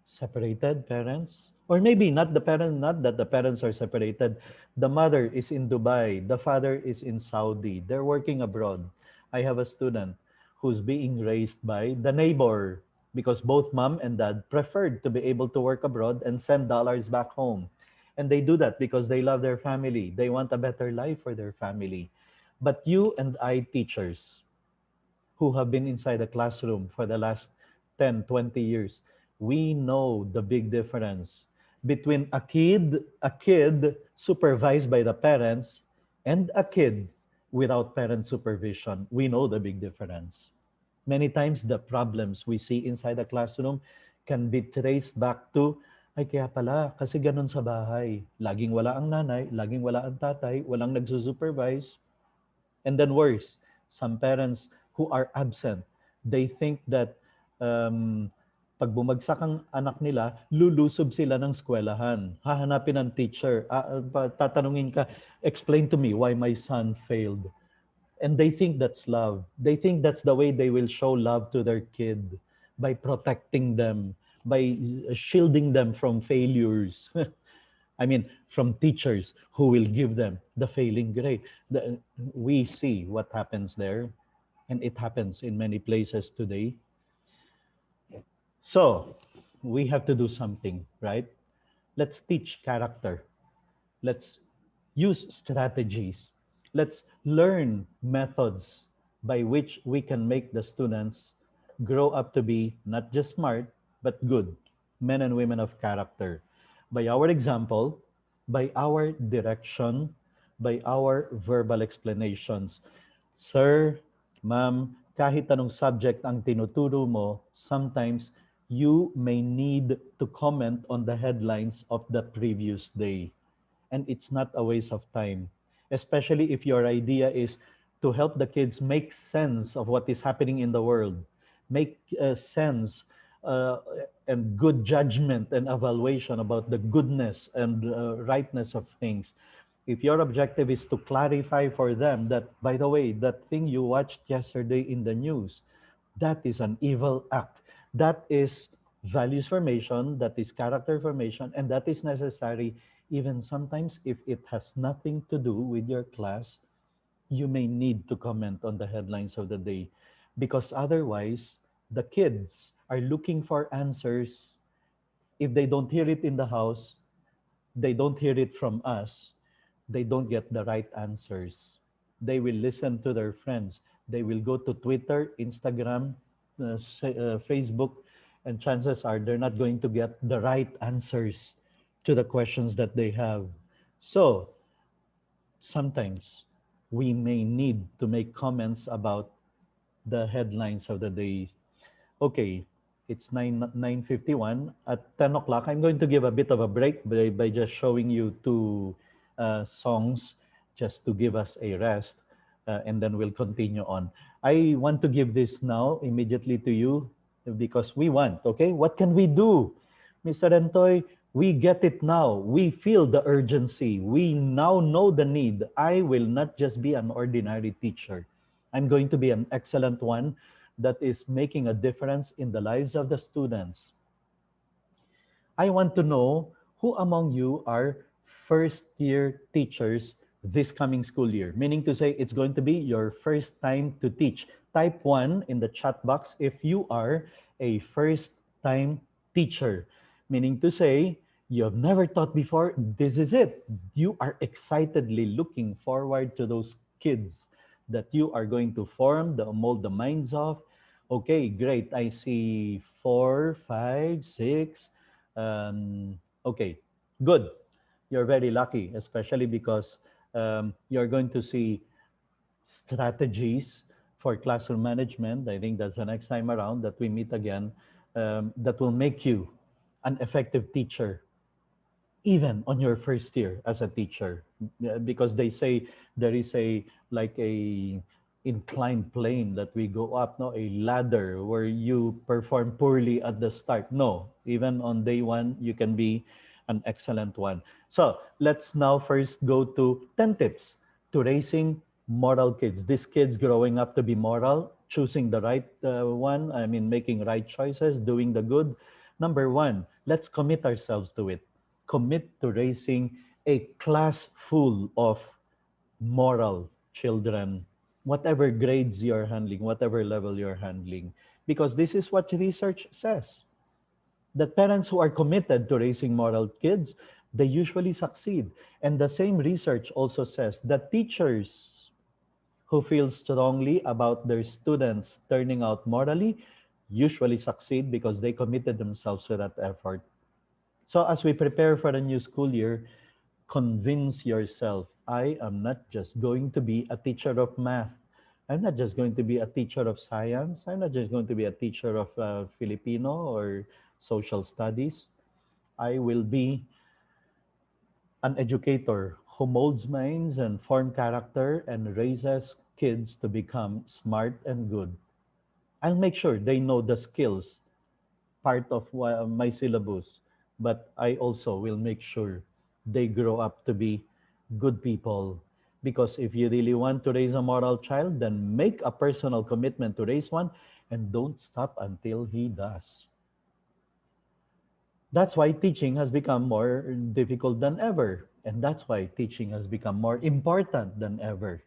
Separated parents, or maybe not the parent, not that the parents are separated. The mother is in Dubai, the father is in Saudi, they're working abroad. I have a student who's being raised by the neighbor because both mom and dad preferred to be able to work abroad and send dollars back home, and they do that because they love their family, they want a better life for their family. But you and I, teachers who have been inside the classroom for the last 10, 20 years, we know the big difference between a kid supervised by the parents and a kid without parent supervision. We know the big difference. Many times the problems we see inside the classroom can be traced back to, ay kaya pala, kasi ganun sa bahay. Laging wala ang nanay, laging wala ang tatay, walang nagsusupervise. And then worse, some parents who are absent, they think that um, pag bumagsak ang anak nila, lulusob sila ng eskwelahan. Hahanapin ng teacher. Tatanungin ka, explain to me why my son failed. And they think that's love. They think that's the way they will show love to their kid, by protecting them, by shielding them from failures. I mean, from teachers who will give them the failing grade. We see what happens there, and it happens in many places today. So we have to do something, right? Let's teach character. Let's use strategies. Let's learn methods by which we can make the students grow up to be not just smart, but good men and women of character. By our example, by our direction, by our verbal explanations. Sir, ma'am, kahit anong subject ang tinuturo mo, sometimes you may need to comment on the headlines of the previous day, and it's not a waste of time, especially if your idea is to help the kids make sense of what is happening in the world, make sense uh, and good judgment and evaluation about the goodness and rightness of things. If your objective is to clarify for them that, by the way, that thing you watched yesterday in the news, that is an evil act. That is values formation, that is character formation, and that is necessary. Even sometimes, if it has nothing to do with your class, you may need to comment on the headlines of the day, because otherwise, the kids are looking for answers. If they don't hear it in the house, they don't hear it from us, they don't get the right answers. They will listen to their friends. They will go to Twitter, Instagram, Facebook, and chances are they're not going to get the right answers to the questions that they have. So sometimes we may need to make comments about the headlines of the day. Okay, it's 9:51. At 10 o'clock, I'm going to give a bit of a break by just showing you two songs just to give us a rest, and then we'll continue on. I want to give this now immediately to you because we want, okay? What can we do? Mr. Rentoy, we get it now. We feel the urgency. We now know the need. I will not just be an ordinary teacher. I'm going to be an excellent one that is making a difference in the lives of the students. I want to know who among you are first year teachers this coming school year, meaning to say it's going to be your first time to teach. Type 1 in the chat box if you are a first time teacher, meaning to say you have never taught before. This is it. You are excitedly looking forward to those kids that you are going to mold the minds of. Okay, great. I see 4, 5, 6. Okay, good. You're very lucky, especially because you're going to see strategies for classroom management. I think that's the next time around that we meet again, that will make you an effective teacher. even on your first year as a teacher. Because they say there is a like a inclined plane that we go up, no, a ladder where you perform poorly at the start. No, even on day one you can be an excellent one. So let's now first go to 10 tips to raising moral kids. These kids growing up to be moral, choosing the right one, I mean making right choices, doing the good. Number one, let's commit ourselves to it. Commit to raising a class full of moral children, whatever grades you're handling, whatever level you're handling. Because this is what research says, that parents who are committed to raising moral kids, they usually succeed. And the same research also says that teachers who feel strongly about their students turning out morally usually succeed because they committed themselves to that effort. So as we prepare for the new school year, convince yourself, I am not just going to be a teacher of math. I'm not just going to be a teacher of science. I'm not just going to be a teacher of Filipino or social studies. I will be an educator who molds minds and form character and raises kids to become smart and good. I'll make sure they know the skills part of my syllabus, but I also will make sure they grow up to be good people. Because if you really want to raise a moral child, then make a personal commitment to raise one and don't stop until he does. That's why teaching has become more difficult than ever. And that's why teaching has become more important than ever.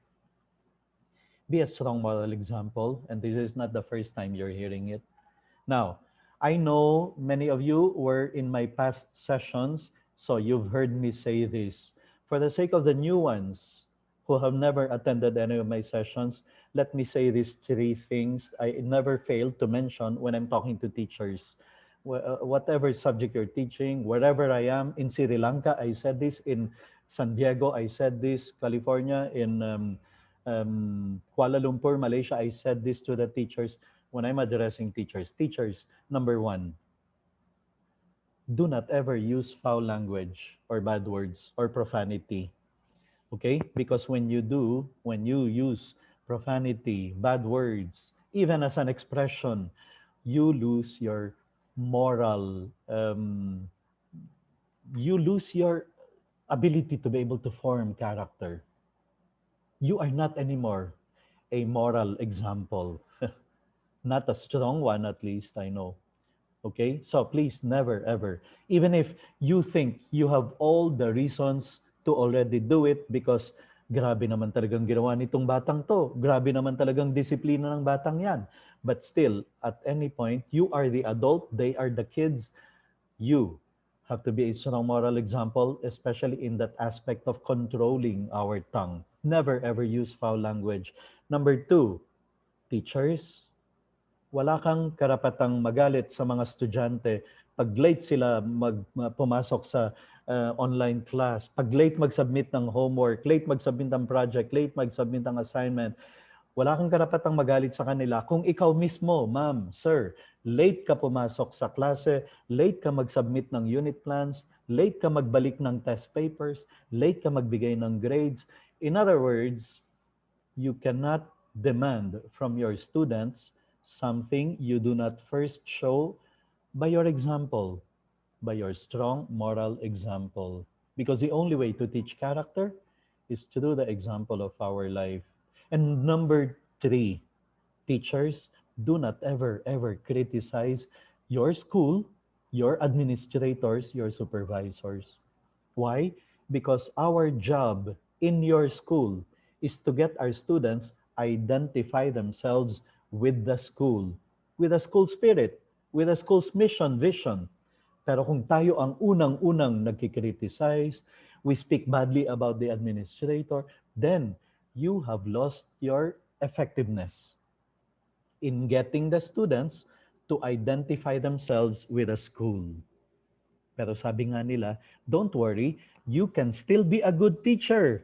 Be a strong moral example. And this is not the first time you're hearing it. Now, I know many of you were in my past sessions, so you've heard me say this. For the sake of the new ones who have never attended any of my sessions, let me say these three things I never fail to mention when I'm talking to teachers. Whatever subject you're teaching, wherever I am, in Sri Lanka, I said this, in San Diego, I said this, California, in Kuala Lumpur, Malaysia, I said this to the teachers when I'm addressing teachers. Teachers, number one, do not ever use foul language or bad words or profanity. Okay? Because when you do, when you use profanity, bad words, even as an expression, you lose your moral, you lose your ability to be able to form character. You are not anymore a moral example. Not a strong one, at least, I know. Okay? So please never ever, even if you think you have all the reasons to already do it because grabe naman talagang ginawa nitong batang to. Grabe naman talagang disiplina ng batang yan. But still, at any point, you are the adult, they are the kids. You have to be a strong moral example, especially in that aspect of controlling our tongue. Never ever use foul language. Number two, teachers, wala kang karapatang magalit sa mga estudyante pag late sila pumasok sa online class, pag late mag-submit ng homework, late mag-submit ng project, late mag-submit ng assignment. Wala kang karapatang magalit sa kanila kung ikaw mismo, ma'am, sir, late ka pumasok sa klase, late ka mag-submit ng unit plans, late ka magbalik ng test papers, late ka magbigay ng grades. In other words, you cannot demand from your students something you do not first show by your example, by your strong moral example. Because the only way to teach character is through the example of our life. And number three, teachers, do not ever, ever criticize your school, your administrators, your supervisors. Why? Because our job in your school is to get our students identify themselves with the school spirit, with the school's mission, vision. Pero kung tayo ang unang-unang nagkikriticize, we speak badly about the administrator, then you have lost your effectiveness in getting the students to identify themselves with a school. Pero sabi nga nila, don't worry, you can still be a good teacher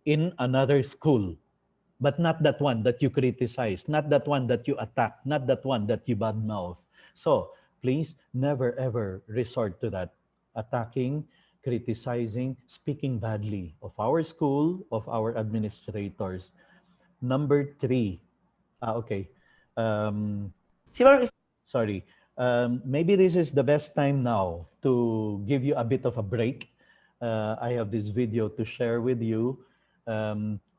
in another school. But not that one that you criticize, not that one that you attack, not that one that you badmouth. So please never ever resort to that. Attacking criticizing, speaking badly of our school, of our administrators. Number three, okay. Um, Si Ma'am is Sorry. Maybe this is the best time now to give you a bit of a break. I have this video to share with you.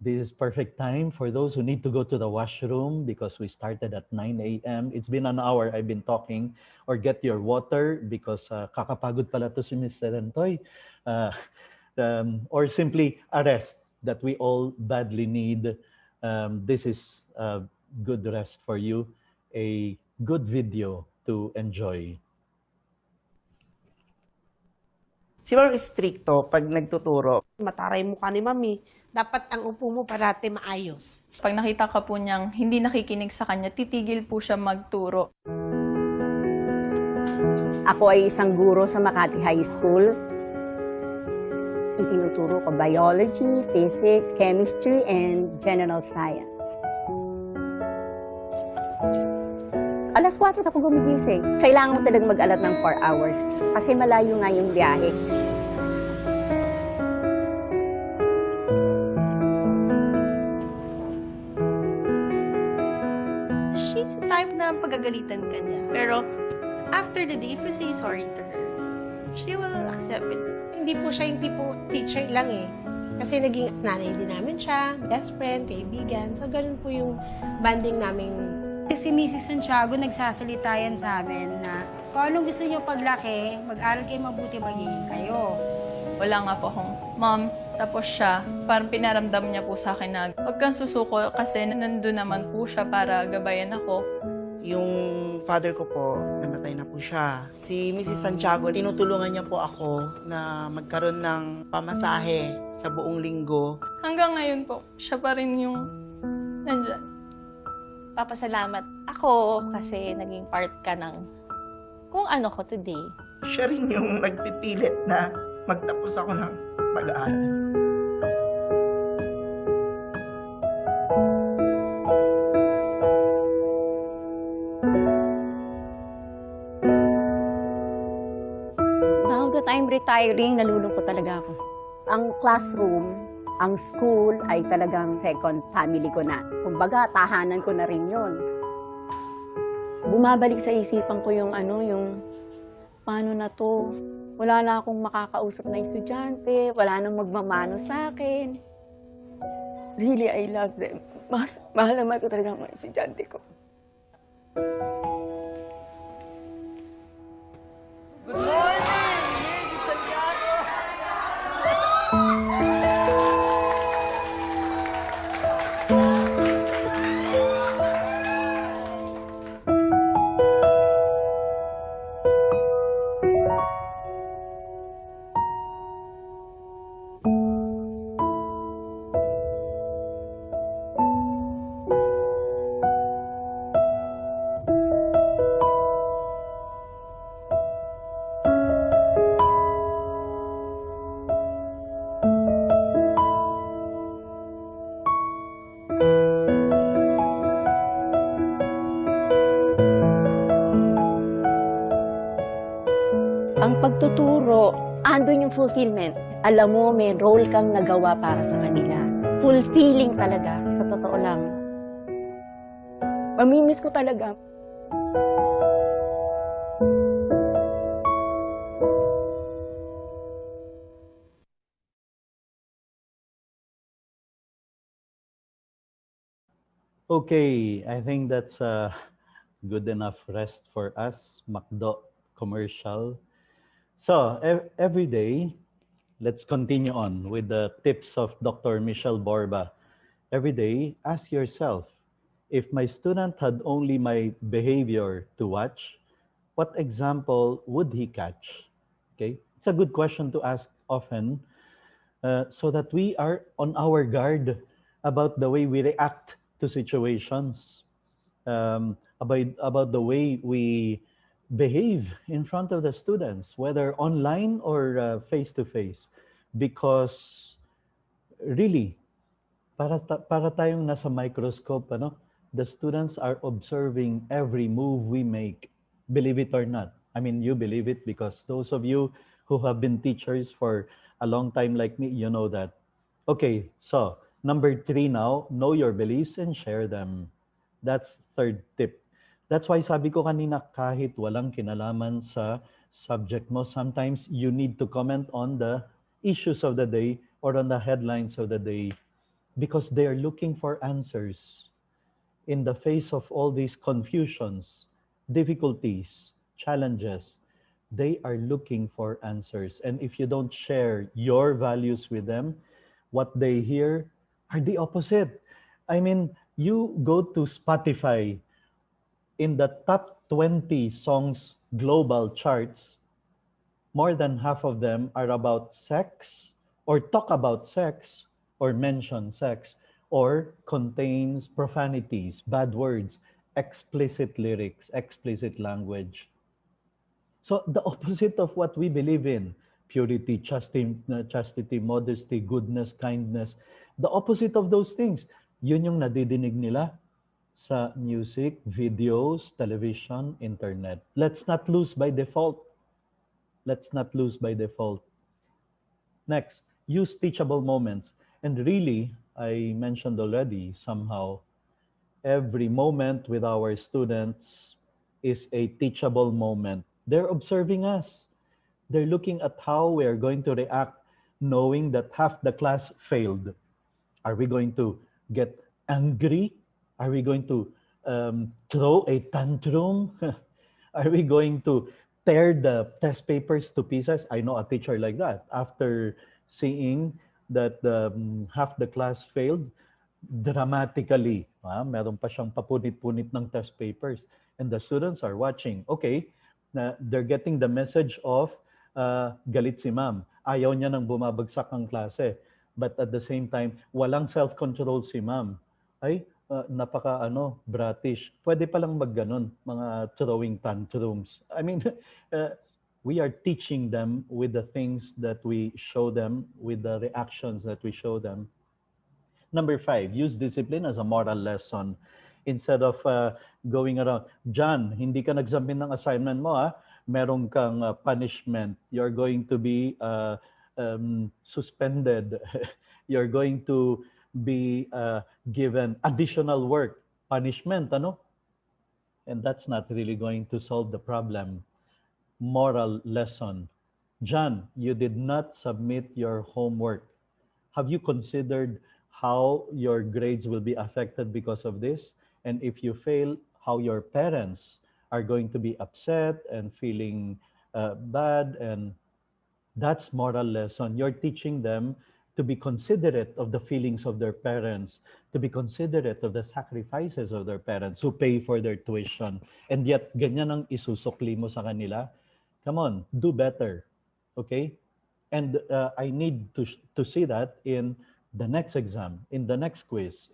This is perfect time for those who need to go to the washroom because we started at 9 a.m. It's been an hour I've been talking. Or get your water because kakapagod pala to si Mr. Rentoy. Uh, or simply a rest that we all badly need. This is a good rest for you, a good video to enjoy. si Ma'am stricto 'pag nagtuturo. Mataray mukha ni mami. Dapat ang upo mo parati maayos. Pag nakita ka po niyang hindi nakikinig sa kanya, titigil po siya magturo. Ako ay isang guro sa Makati High School. Itinuturo ko biology, physics, chemistry, and general science. Alas 4 ako gumigising. Kailangan mo talagang mag-alat ng 4 hours kasi malayo nga yung biyahe. She's the type na pagagalitan ka niya. Pero after the day, if you say sorry to her, she will accept it. Hindi po siya yung tipong teacher lang eh. Kasi naging nanay din namin siya, best friend, kaibigan. So, ganun po yung banding namin. Si Mrs. Santiago nagsasalita yan sa amin na kung anong gusto niyo paglaki, mag-aral kayo mabuti, magiging kayo. Wala nga po akong mom. Tapos siya, parang pinaramdam niya po sa akin na huwag kang susuko kasi nandun naman po siya para gabayan ako. Yung father ko po, namatay na po siya. Si Mrs. Santiago, tinutulungan niya po ako na magkaroon ng pamasahe sa buong linggo. Hanggang ngayon po, siya pa rin yung nandyan. Papasalamat ako kasi naging part ka ng kung ano ko today. Siya rin yung nagpipilit na magtapos ako ng pag-aaral. Now that I'm retiring, nalulungkot talaga ako. Ang classroom, ang school ay talagang second family ko na. Kumbaga, tahanan ko na rin yun. Bumabalik sa isipan ko yung paano na to? Wala na akong makakausap na estudyante, wala nang magmamano sa akin. Really, I love them. Mahal naman ko talaga ang mga estudyante ko. Good morning, Mrs. Santiago! Ang pagtuturo, andun yung fulfillment. Alam mo, may role kang nagawa para sa kanila. Fulfilling talaga, sa totoo lang. Mamimiss ko talaga. Okay, I think that's a good enough rest for us, McDo commercial. So, every day, let's continue on with the tips of Dr. Michelle Borba. Every day, ask yourself, if my student had only my behavior to watch, what example would he catch? Okay, it's a good question to ask often so that we are on our guard about the way we react to situations, about the way we behave in front of the students, whether online or face-to-face. Because really, para tayong nasa microscope, the students are observing every move we make, believe it or not. I mean, you believe it because those of you who have been teachers for a long time like me, you know that. Okay, so number 3 now, know your beliefs and share them. That's third tip. That's why sabi ko kanina, kahit walang kinalaman sa subject mo, sometimes you need to comment on the issues of the day or on the headlines of the day because they are looking for answers in the face of all these confusions, difficulties, challenges. They are looking for answers. And if you don't share your values with them, what they hear are the opposite. I mean, you go to Spotify, in the top 20 songs global charts, more than half of them are about sex or talk about sex or mention sex or contains profanities, bad words, explicit lyrics, explicit language. So the opposite of what we believe in, purity, chastity, modesty, goodness, kindness, the opposite of those things, yun yung nadidinig nila sa music, videos, television, internet. Let's not lose by default. Let's not lose by default. Next, use teachable moments. And really, I mentioned already, somehow, every moment with our students is a teachable moment. They're observing us. They're looking at how we are going to react, knowing that half the class failed. Are we going to get angry? Are we going to throw a tantrum? Are we going to tear the test papers to pieces? I know a teacher like that. After seeing that half the class failed, dramatically, meron pa siyang papunit-punit ng test papers. And the students are watching. Okay, they're getting the message of galit si ma'am. Ayaw niya nang bumabagsak ang klase. But at the same time, walang self-control si ma'am. Ay, bratish. Pwede palang magganon, mga throwing tantrums. I mean, we are teaching them with the things that we show them, with the reactions that we show them. Number 5, use discipline as a moral lesson. Instead of going around, John, hindi ka nag-submit ng assignment mo, meron kang punishment. You're going to be suspended. You're going to be given additional work, punishment, ano? And that's not really going to solve the problem. Moral lesson. John, you did not submit your homework. Have you considered how your grades will be affected because of this? And if you fail, how your parents are going to be upset and feeling bad. And that's moral lesson. You're teaching them to be considerate of the feelings of their parents, to be considerate of the sacrifices of their parents who pay for their tuition. And yet, ganyan ang isusukli mo sa kanila. Come on, do better. Okay? And I need to see that in the next exam, in the next quiz,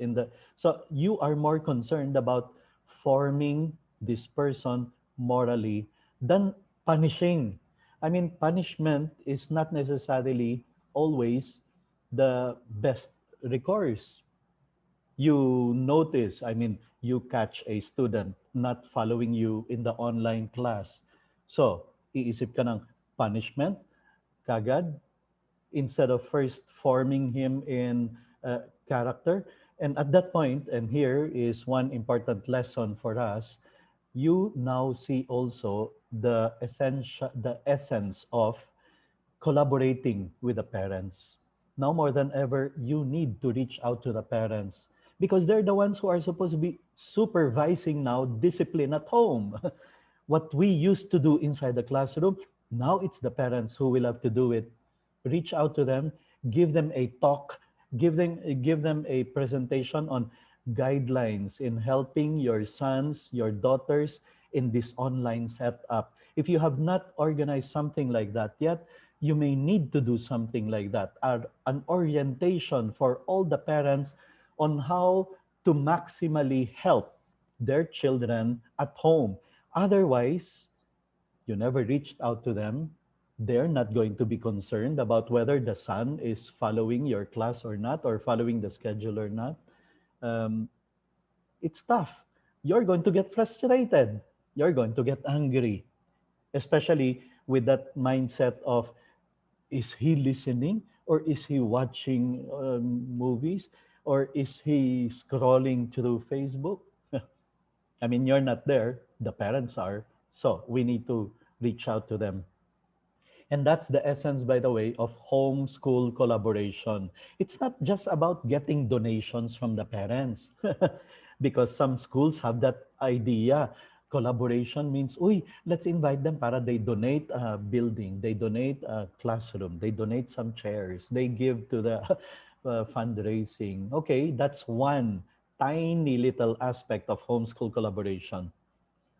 so you are more concerned about forming this person morally than punishing. I mean, punishment is not necessarily always the best recourse. You notice, I mean, you catch a student not following you in the online class. So, iisip ka ng punishment kagad instead of first forming him in character. And at that point, and here is one important lesson for us, you now see also the essence of collaborating with the parents. Now more than ever, you need to reach out to the parents because they're the ones who are supposed to be supervising now discipline at home. What we used to do inside the classroom, now it's the parents who will have to do it. Reach out to them, give them a talk, give them a presentation on guidelines in helping your sons, your daughters in this online setup. If you have not organized something like that yet, you may need to do something like that, an orientation for all the parents on how to maximally help their children at home. Otherwise, you never reached out to them. They're not going to be concerned about whether the son is following your class or not, or following the schedule or not. It's tough. You're going to get frustrated. You're going to get angry, especially with that mindset of Is he listening, or is he watching movies, or is he scrolling through Facebook? I mean, you're not there, the parents are, so we need to reach out to them. And that's the essence, by the way, of homeschool collaboration. It's not just about getting donations from the parents, because some schools have that idea. Collaboration means, uy, let's invite them para they donate a building, they donate a classroom, they donate some chairs, they give to the fundraising. Okay, that's one tiny little aspect of homeschool collaboration.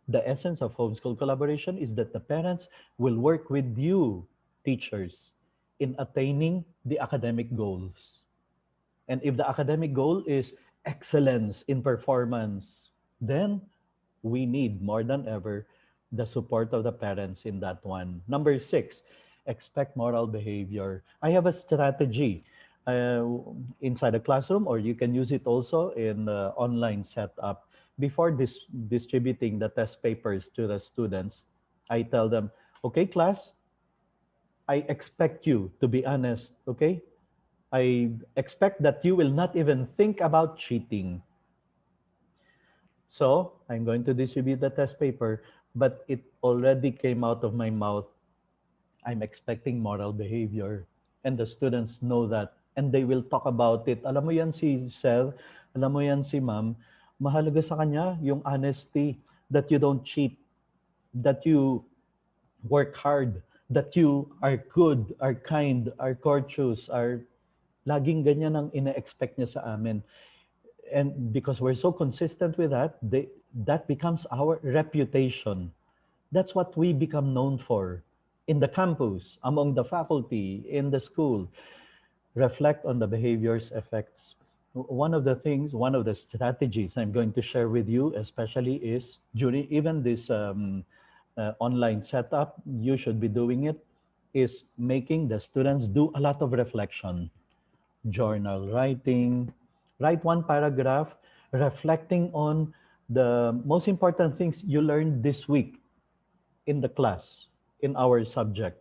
The essence of homeschool collaboration is that the parents will work with you, teachers, in attaining the academic goals. And if the academic goal is excellence in performance, then we need more than ever the support of the parents in that one. Number 6, expect moral behavior. I have a strategy uh, inside the classroom, or you can use it also in the online setup. Before distributing the test papers to the students, I tell them, okay, class, I expect you to be honest, okay? I expect that you will not even think about cheating. So I'm going to distribute the test paper, but it already came out of my mouth. I'm expecting moral behavior. And the students know that. And they will talk about it. Alam mo yan si Sir, alam mo yan si Ma'am, mahalaga sa kanya yung honesty, that you don't cheat, that you work hard, that you are good, are kind, are courteous, are laging ganyan ang ina-expect niya sa amin. And because we're so consistent with that, that becomes our reputation. That's what we become known for in the campus, among the faculty, in the school. Reflect on the behaviors effects. One of the things, one of the strategies I'm going to share with you, especially is during even this online setup, you should be doing it, is making the students do a lot of reflection, journal writing, write one paragraph reflecting on the most important things you learned this week in the class, in our subject.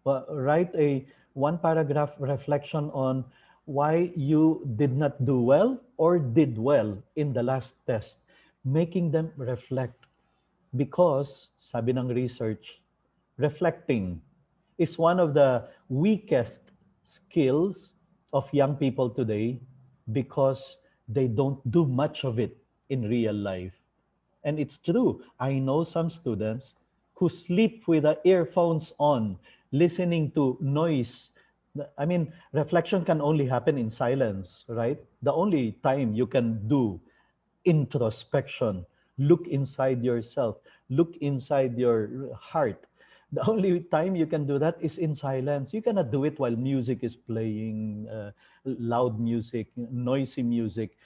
Write a one paragraph reflection on why you did not do well or did well in the last test, making them reflect. Because, sabi ng research, reflecting is one of the weakest skills of young people today, because they don't do much of it in real life. And it's true. I know some students who sleep with the earphones on, listening to noise. I mean, reflection can only happen in silence, right? The only time you can do introspection, look inside yourself, look inside your heart. The only time you can do that is in silence. You cannot do it while music is playing, loud music, noisy music,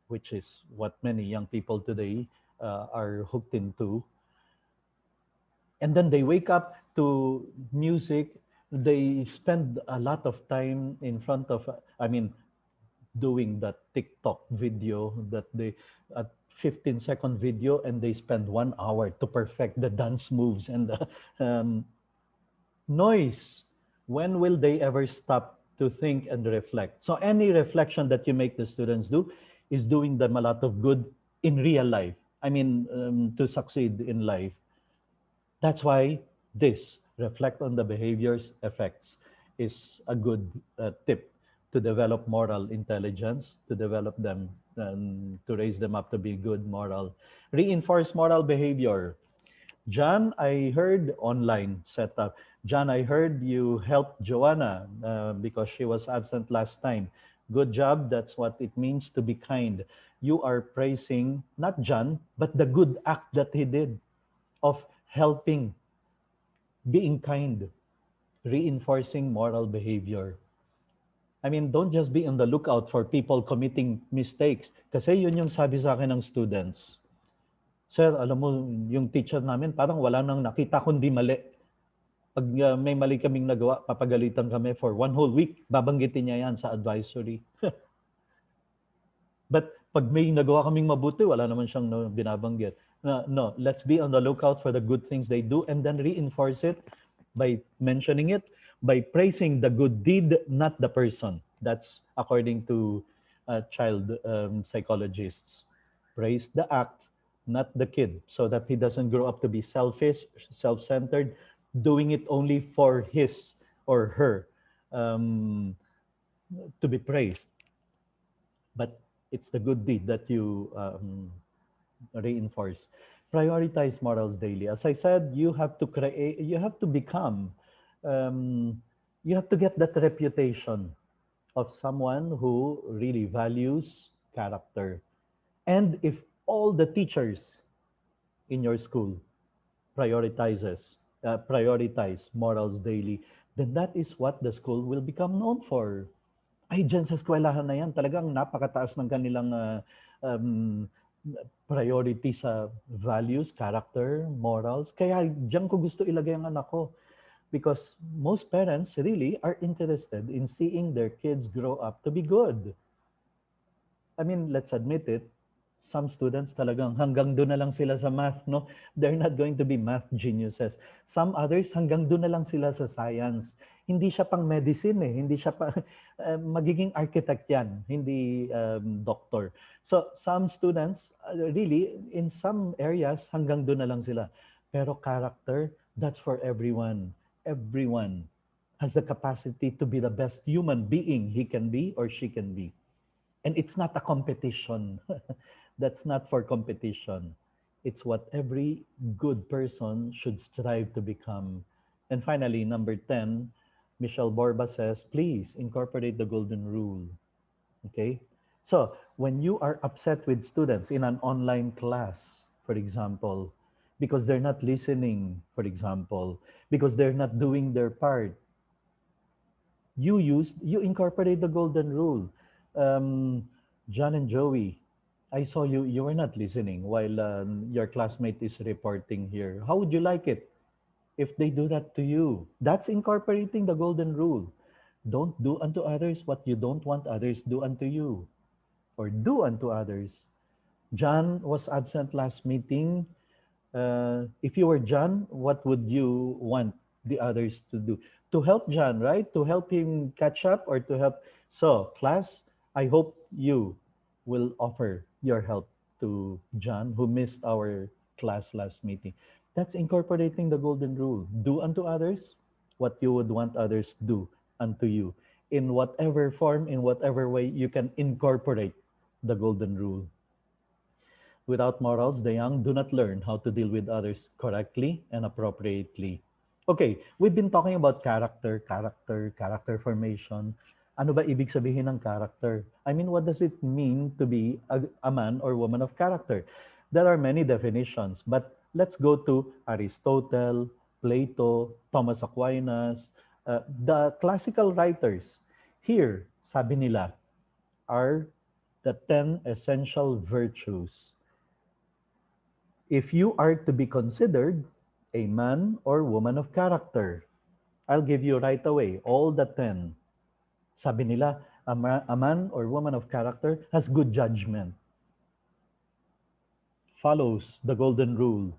which is what many young people today are hooked into. And then they wake up to music. They spend a lot of time in front of, I mean, doing that TikTok video that they, a 15-second video, and they spend 1 hour to perfect the dance moves and the noise. When will they ever stop to think and reflect? So any reflection that you make the students do is doing them a lot of good in real life. I mean, to succeed in life. That's why this reflect on the behaviors effects is a good tip to develop moral intelligence, to develop them, to raise them up to be good moral. Reinforce moral behavior. John, I heard online setup. John, I heard you helped Joanna because she was absent last time. Good job. That's what it means to be kind. You are praising not John, but the good act that he did of helping, being kind, reinforcing moral behavior. I mean, don't just be on the lookout for people committing mistakes. Kasi yun yung sabi sa akin ng students. Sir, alam mo, yung teacher namin, parang wala nang nakita kundi mali. Pag may mali kaming nagawa, papagalitan kami for 1 whole week. Babanggitin niya yan sa advisory. But pag may nagawa kaming mabuti, wala naman siyang binabanggit. No, let's be on the lookout for the good things they do and then reinforce it by mentioning it, by praising the good deed, not the person. That's according to child psychologists. Praise the act, not the kid, so that he doesn't grow up to be selfish, self-centered, doing it only for his or her um, to be praised. But it's the good deed that you reinforce. Prioritize morals daily. As I said, you have to create, you have to become, um, you have to get that reputation of someone who really values character. And if all the teachers in your school prioritize morals daily, then that is what the school will become known for. Ay, dyan sa eskwelahan na yan, talagang napakataas ng kanilang um, priority sa values, character, morals. Kaya dyan ko gusto ilagay ang anak ko. Because most parents really are interested in seeing their kids grow up to be good. I mean, let's admit it, some students talagang hanggang doon na lang sila sa math, no? They're not going to be math geniuses. Some others hanggang doon na lang sila sa science. Hindi siya pang medicine eh, hindi siya pa magiging architect yan, hindi doctor. So some students really in some areas hanggang doon na lang sila. Pero character, that's for everyone. Everyone has the capacity to be the best human being he can be or she can be. And it's not a competition. That's not for competition. It's what every good person should strive to become. And finally, number 10, Michelle Borba says, please incorporate the golden rule. Okay? So, when you are upset with students in an online class, for example, because they're not listening, for example, because they're not doing their part, you incorporate the golden rule. John and Joey, I saw you were not listening while your classmate is reporting here. How would you like it if they do that to you? That's incorporating the golden rule. Don't do unto others what you don't want others do unto you, or do unto others. John was absent last meeting. If you were John, what would you want the others to do? To help John, right? To help him catch up or to help. So, class, I hope you will offer your help to John, who missed our class last meeting. That's incorporating the golden rule. Do unto others what you would want others do unto you. In whatever form, in whatever way, you can incorporate the golden rule. Without morals, the young do not learn how to deal with others correctly and appropriately. Okay, we've been talking about character formation. Ano ba ibig sabihin ng character? I mean, what does it mean to be a man or woman of character? There are many definitions, but let's go to Aristotle, Plato, Thomas Aquinas, the classical writers. Here, sabi nila, are the 10 essential virtues. If you are to be considered a man or woman of character, I'll give you right away all the 10. Sabi nila, a man or woman of character has good judgment, follows the golden rule,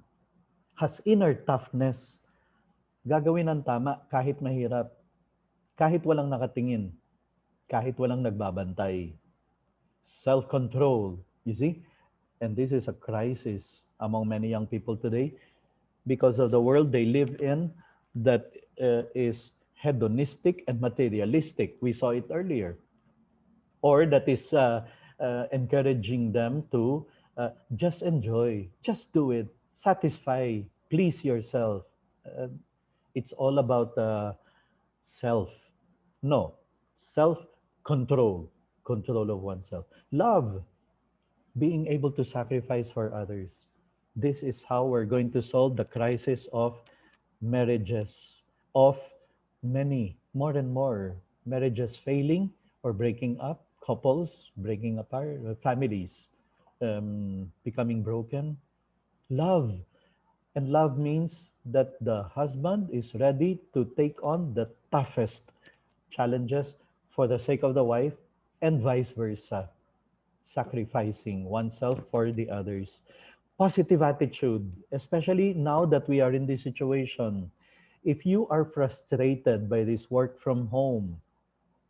has inner toughness, gagawin ng tama kahit mahirap, kahit walang nakatingin, kahit walang nagbabantay. Self-control, you see? And this is a crisis among many young people today because of the world they live in that is hedonistic and materialistic. We saw it earlier. Or that is encouraging them to just enjoy, just do it, satisfy, please yourself. It's all about self. No, self-control, control of oneself. Love, being able to sacrifice for others. This is how we're going to solve the crisis of marriages, of many, more and more marriages failing or breaking up, couples breaking apart, families becoming broken. Love. And love means that the husband is ready to take on the toughest challenges for the sake of the wife and vice versa, sacrificing oneself for the others. Positive attitude, especially now that we are in this situation. If you are frustrated by this work from home,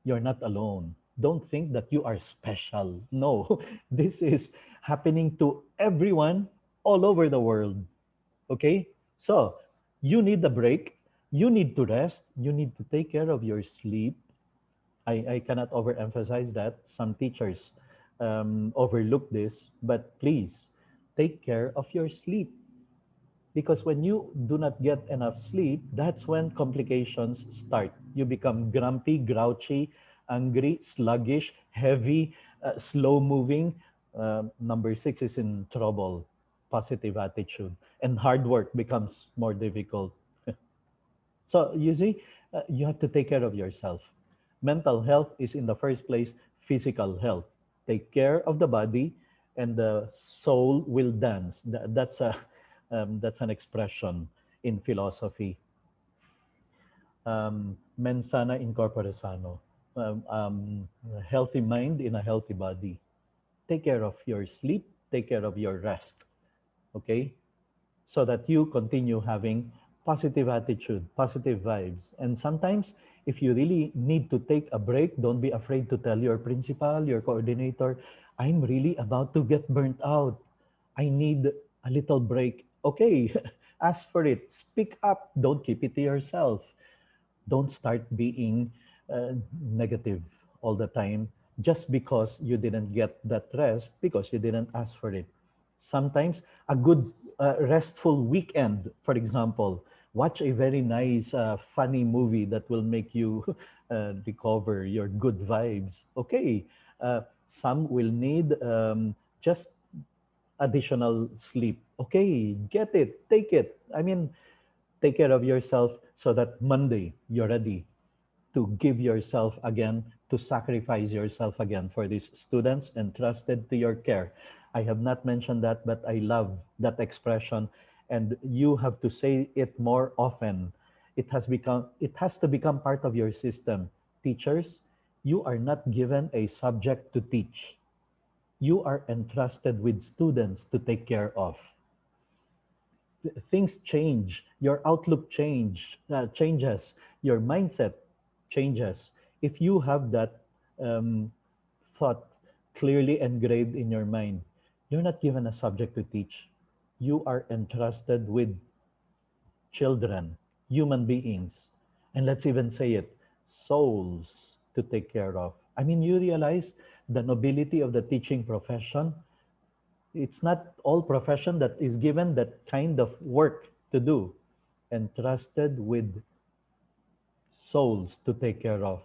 you're not alone. Don't think that you are special. No, this is happening to everyone all over the world. Okay? So, you need a break. You need to rest. You need to take care of your sleep. I cannot overemphasize that. Some teachers overlook this, but please take care of your sleep, because when you do not get enough sleep, that's when complications start. You become grumpy, grouchy, angry, sluggish, heavy, slow moving. Number six is in trouble, positive attitude, and hard work becomes more difficult. So you see, you have to take care of yourself. Mental health is in the first place physical health. Take care of the body, and the soul will dance. That's an expression in philosophy. Mens sana in corpore sano. A healthy mind in a healthy body. Take care of your sleep. Take care of your rest. Okay, so that you continue having positive attitude, positive vibes. And sometimes, if you really need to take a break, don't be afraid to tell your principal, your coordinator, I'm really about to get burnt out. I need a little break. Okay, ask for it. Speak up. Don't keep it to yourself. Don't start being negative all the time just because you didn't get that rest, because you didn't ask for it. Sometimes a good restful weekend, for example, watch a very nice funny movie that will make you recover your good vibes. Okay, some will need just additional sleep. Okay, get it, take it. I mean, take care of yourself so that Monday you're ready to give yourself again, to sacrifice yourself again for these students entrusted to your care. I have not mentioned that, but I love that expression, and you have to say it more often. It has to become part of your system. Teachers, you are not given a subject to teach. You are entrusted with students to take care of. Things change, your outlook changes, your mindset changes. If you have that um, thought clearly engraved in your mind, you're not given a subject to teach. You are entrusted with children, human beings, and let's even say it, souls to take care of. I mean, you realize the nobility of the teaching profession. It's not all profession that is given that kind of work to do, entrusted with souls to take care of,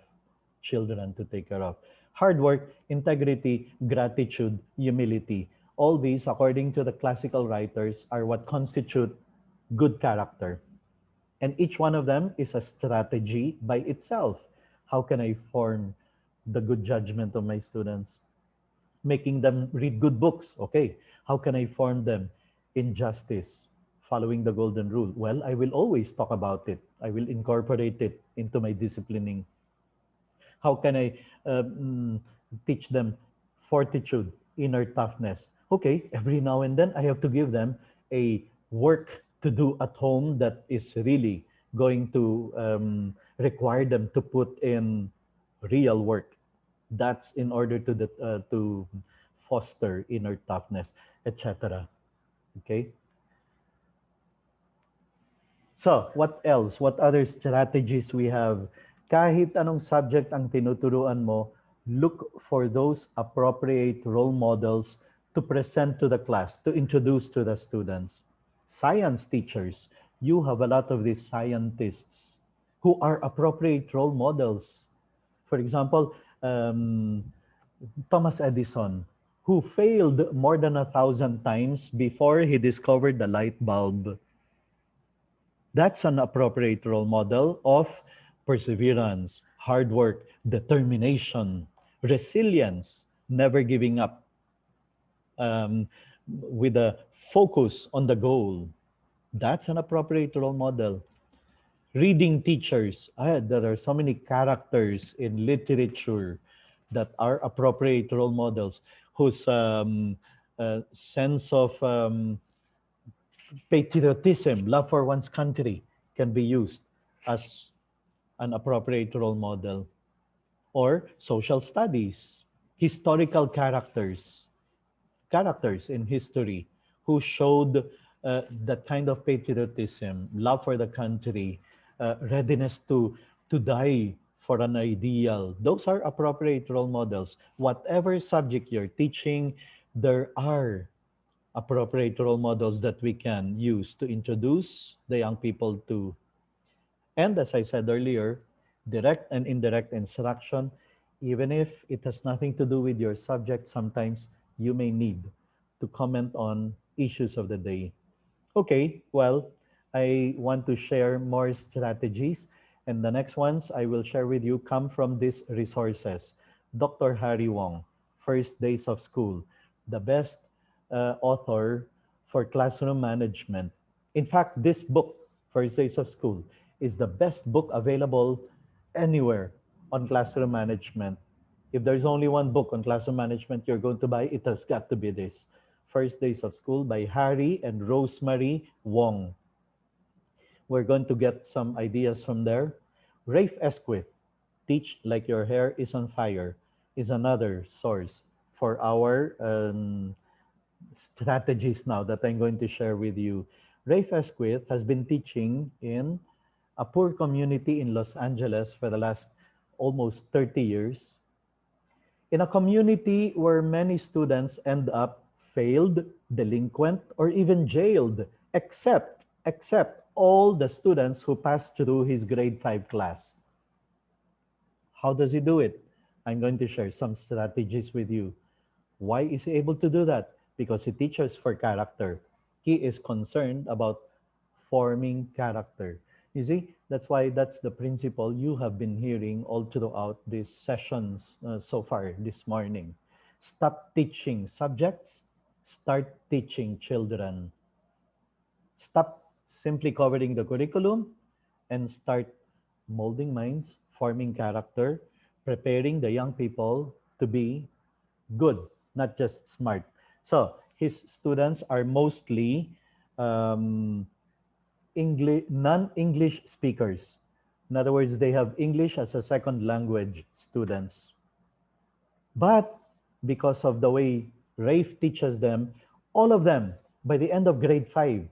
children to take care of. Hard work, integrity, gratitude, humility. All these, according to the classical writers, are what constitute good character. And each one of them is a strategy by itself. How can I form the good judgment of my students? Making them read good books. Okay, how can I form them in justice, following the golden rule? Well, I will always talk about it. I will incorporate it into my disciplining. How can I teach them fortitude, inner toughness? Okay, every now and then I have to give them a work to do at home that is really going to require them to put in real work. That's in order to foster inner toughness, etc. Okay. So, what else? What other strategies we have? Kahit anong subject ang tinuturuan mo, look for those appropriate role models to present to the class, to introduce to the students. Science teachers, you have a lot of these scientists who are appropriate role models. For example, Thomas Edison, who failed more than 1,000 times before he discovered the light bulb. That's an appropriate role model of perseverance, hard work, determination, resilience, never giving up, with a focus on the goal. That's an appropriate role model. Reading teachers. There are so many characters in literature that are appropriate role models whose sense of patriotism, love for one's country can be used. as an appropriate role model. Or social studies, historical characters in history who showed that kind of patriotism, love for the country, readiness to die for an ideal. Those are appropriate role models. Whatever subject you're teaching, there are appropriate role models that we can use to introduce the young people to. And as I said earlier, direct and indirect instruction, even if it has nothing to do with your subject, sometimes you may need to comment on issues of the day. Okay, well, I want to share more strategies, and the next ones I will share with you come from these resources. Dr. Harry Wong, First Days of School, the best author for classroom management. In fact, this book, First Days of School, is the best book available anywhere on classroom management. If there's only one book on classroom management you're going to buy, it has got to be this. First Days of School by Harry and Rosemary Wong. We're going to get some ideas from there. Rafe Esquith, Teach Like Your Hair is on Fire, is another source for our strategies now that I'm going to share with you. Rafe Esquith has been teaching in a poor community in Los Angeles for the last almost 30 years. In a community where many students end up failed, delinquent, or even jailed, except all the students who passed through his grade 5 class. How does he do it? I'm going to share some strategies with you. Why is he able to do that? Because he teaches for character. He is concerned about forming character. You see, that's the principle you have been hearing all throughout these sessions so far this morning. Stop teaching subjects, start teaching children. Stop simply covering the curriculum and start molding minds, forming character, preparing the young people to be good, not just smart. So his students are mostly English, non-English speakers. In other words, they have English as a second language students. But because of the way Rafe teaches them, all of them, by the end of grade 5,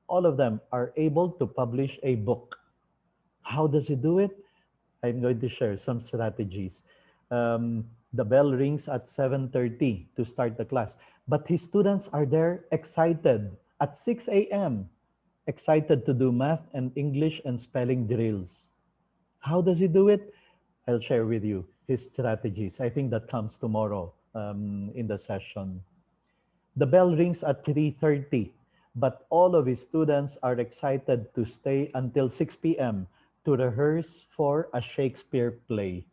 all of them are able to publish a book. How does he do it? I'm going to share some strategies. The bell rings at 7:30 to start the class, but his students are there excited at 6 a.m., excited to do math and English and spelling drills. How does he do it? I'll share with you his strategies. I think that comes tomorrow in the session. The bell rings at 3:30, but all of his students are excited to stay until 6 p.m. to rehearse for a Shakespeare play.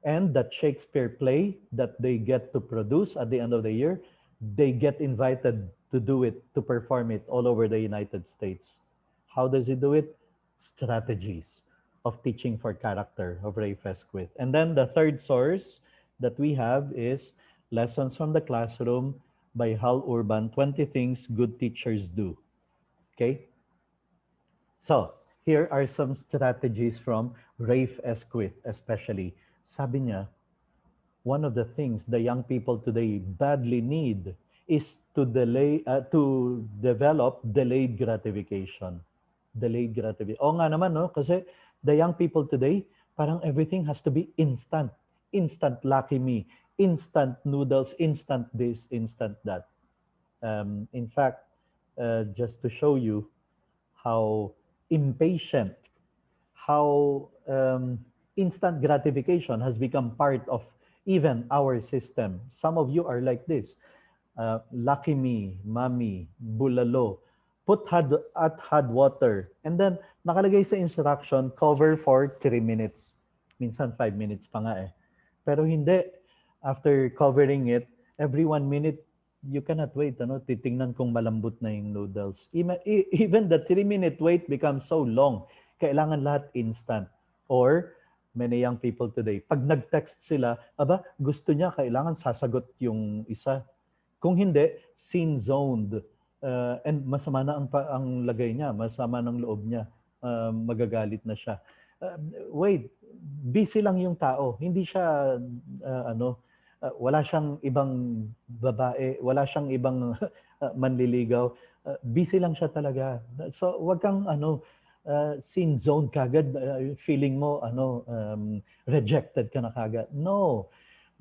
And that Shakespeare play that they get to produce at the end of the year, they get invited to do it, to perform it all over the United States. How does he do it? Strategies of teaching for character of Ray Fesquith. And then the third source that we have is Lessons from the Classroom by Hal Urban, 20 Things Good Teachers Do. Okay? So, here are some strategies from Rafe Esquith especially. Sabi niya, one of the things the young people today badly need is to develop delayed gratification. Delayed gratification. Oo nga naman, no? Kasi the young people today, parang everything has to be instant. Instant Lucky Me. Instant noodles. Instant this, instant that. In fact, just to show you how impatient, how instant gratification has become part of even our system. Some of you are like this. Lucky Me, Mami, Bulalo, put at hot water. And then, nakalagay sa instruction, cover for 3 minutes. Minsan 5 minutes pa nga eh. Pero hindi. After covering it, every 1 minute, you cannot wait. Titingnan kung malambot na yung noodles. Even the 3-minute wait becomes so long. Kailangan lahat instant. Or, many young people today, pag nag-text sila, gusto niya, kailangan sasagot yung isa. Kung hindi, scene-zoned. And masama na ang lagay niya, masama ng loob niya. magagalit na siya. Wait, busy lang yung tao. Hindi siya, wala siyang ibang babae, wala siyang ibang manliligaw. Busy lang siya talaga. So, wag kang scene zone kagad, feeling mo rejected ka na kagad. No.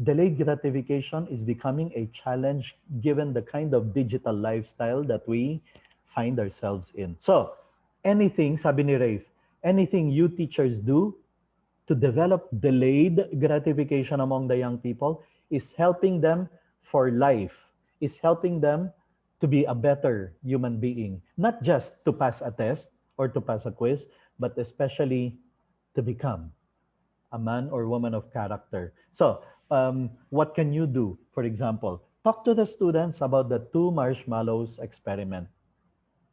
Delayed gratification is becoming a challenge given the kind of digital lifestyle that we find ourselves in. So, anything, sabi ni Rafe, anything you teachers do to develop delayed gratification among the young people is helping them for life, is helping them to be a better human being, not just to pass a test or to pass a quiz, but especially to become a man or woman of character. So, what can you do? For example, talk to the students about the 2 marshmallows experiment.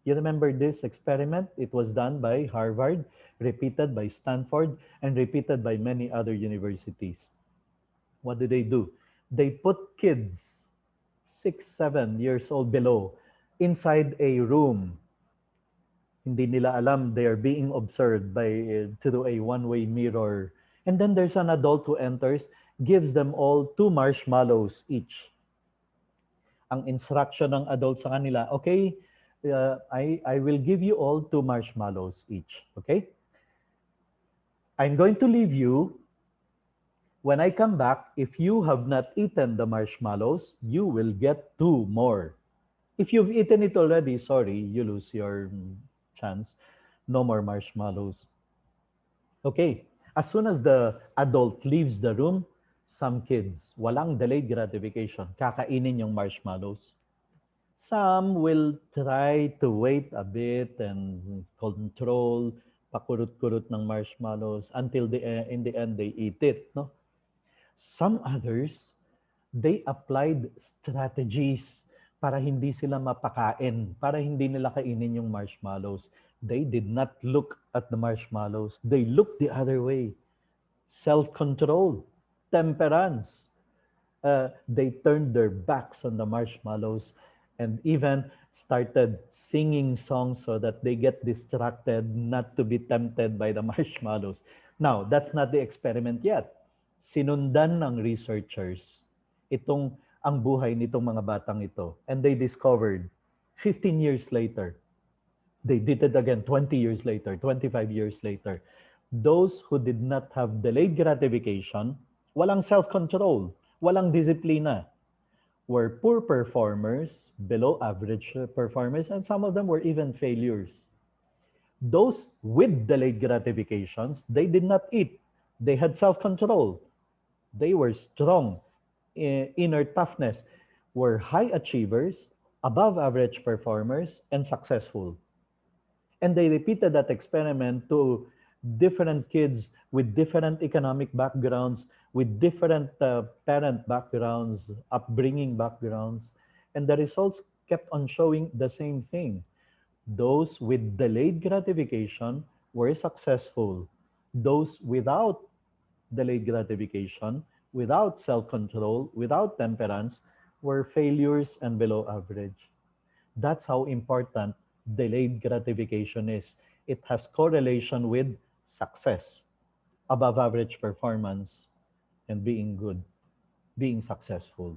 You remember this experiment? It was done by Harvard, repeated by Stanford, and repeated by many other universities. What did they do? They put kids 6, 7 years old below inside a room. Hindi nila alam they are being observed by through a one-way mirror. And then there's an adult who enters, gives them all 2 marshmallows each. Ang instruction ng adult sa kanila, okay, I will give you all 2 marshmallows each. Okay? I'm going to leave you. When I come back, if you have not eaten the marshmallows, you will get 2 more. If you've eaten it already, sorry, you lose your chance. No more marshmallows. Okay. As soon as the adult leaves the room, some kids, walang delayed gratification, kakainin yung marshmallows. Some will try to wait a bit and control, pakurut-kurut ng marshmallows until in the end they eat it. No? Some others, they applied strategies para hindi sila mapakain, para hindi nila kainin yung marshmallows. They did not look at the marshmallows. They looked the other way. Self-control, temperance. They turned their backs on the marshmallows and even started singing songs so that they get distracted, not to be tempted by the marshmallows. Now, that's not the experiment yet. Sinundan ng researchers ang buhay nitong mga batang ito. And they discovered 15 years later, they did it again 20 years later, 25 years later. Those who did not have delayed gratification, walang self-control, walang disiplina, were poor performers, below average performers, and some of them were even failures. Those with delayed gratifications, they did not eat. They had self-control. They were strong, inner toughness, were high achievers, above average performers, and successful. And they repeated that experiment to different kids with different economic backgrounds, with different parent backgrounds, upbringing backgrounds. And the results kept on showing the same thing. Those with delayed gratification were successful. Those without delayed gratification, without self-control, without temperance, were failures and below average. That's how important delayed gratification is. It has correlation with success, above average performance, and being good, being successful.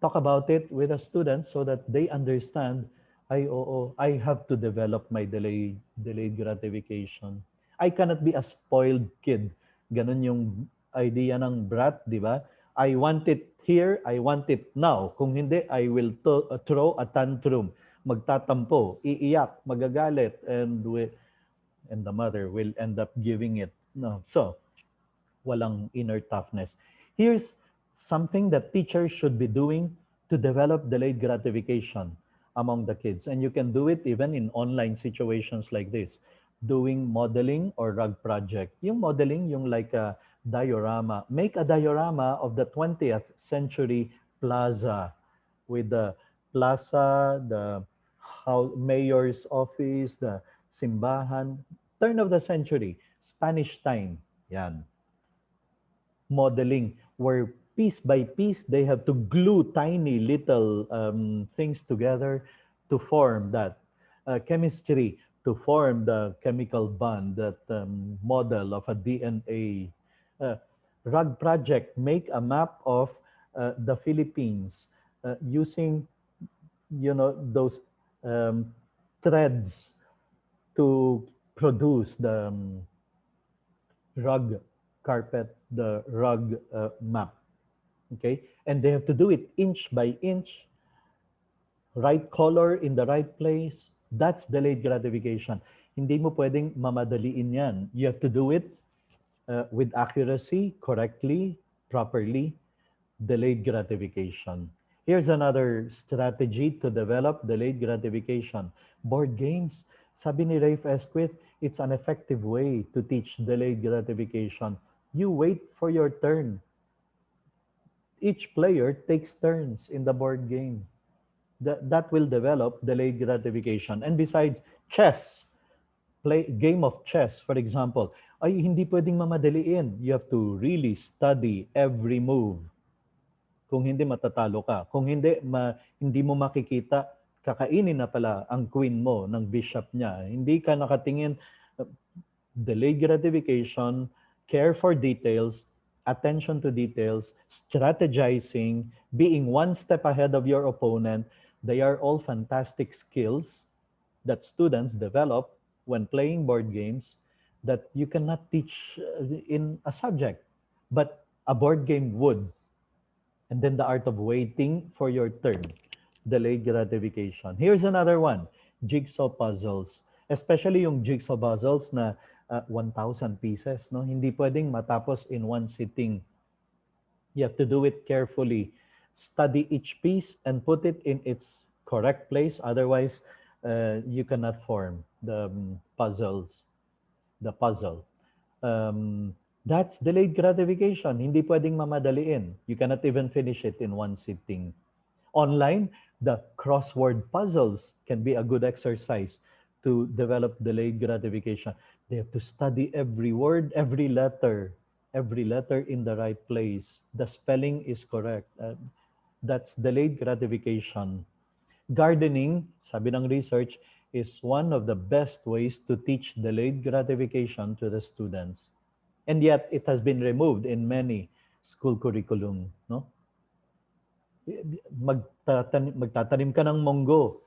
Talk about it with the students so that they understand, I have to develop my delayed gratification. I cannot be a spoiled kid. Ganun yung idea ng brat, di ba? I want it here, I want it now. Kung hindi, I will throw a tantrum. Magtatampo, iiyak, magagalit, and the mother will end up giving it. No. So, walang inner toughness. Here's something that teachers should be doing to develop delayed gratification among the kids. And you can do it even in online situations like this. Doing modeling or rug project. Yung modeling, yung like a diorama. Make a diorama of the 20th century plaza with the plaza, the mayor's office, the simbahan, turn of the century, Spanish time. Yan. Modeling, where piece by piece, they have to glue tiny little things together to form that. Chemistry, to form the chemical bond, that model of a DNA. Uh, Rug project, make a map of the Philippines using, those um, threads to produce the rug carpet, the rug map. Okay, and they have to do it inch by inch, right color in the right place. That's delayed gratification. Hindi mo pwedeng mamadaliin yan. You have to do it with accuracy, correctly, properly. Delayed gratification. Here's another strategy to develop delayed gratification. Board games. Sabi ni Rafe Esquith, it's an effective way to teach delayed gratification. You wait for your turn. Each player takes turns in the board game. That will develop delayed gratification. And besides, chess, game of chess, for example, ay hindi pwedeng mamadaliin. You have to really study every move. Kung hindi, matatalo ka. Kung hindi, hindi mo makikita, kakainin na pala ang queen mo ng bishop niya. Hindi ka nakatingin, delayed gratification, care for details, attention to details, strategizing, being one step ahead of your opponent. They are all fantastic skills that students develop when playing board games that you cannot teach in a subject, but a board game would. And then the art of waiting for your turn, delayed gratification. Here's another one, jigsaw puzzles. Especially yung jigsaw puzzles na 1,000 pieces, no? Hindi pwedeng matapos in one sitting. You have to do it carefully. Study each piece and put it in its correct place. Otherwise, you cannot form the puzzle. That's delayed gratification. Hindi pwedeng mamadaliin. You cannot even finish it in one sitting. Online, the crossword puzzles can be a good exercise to develop delayed gratification. They have to study every word, every letter in the right place. The spelling is correct. That's delayed gratification. Gardening, sabi ng research, is one of the best ways to teach delayed gratification to the students. And yet, it has been removed in many school curriculum, no? Magtatanim ka ng monggo.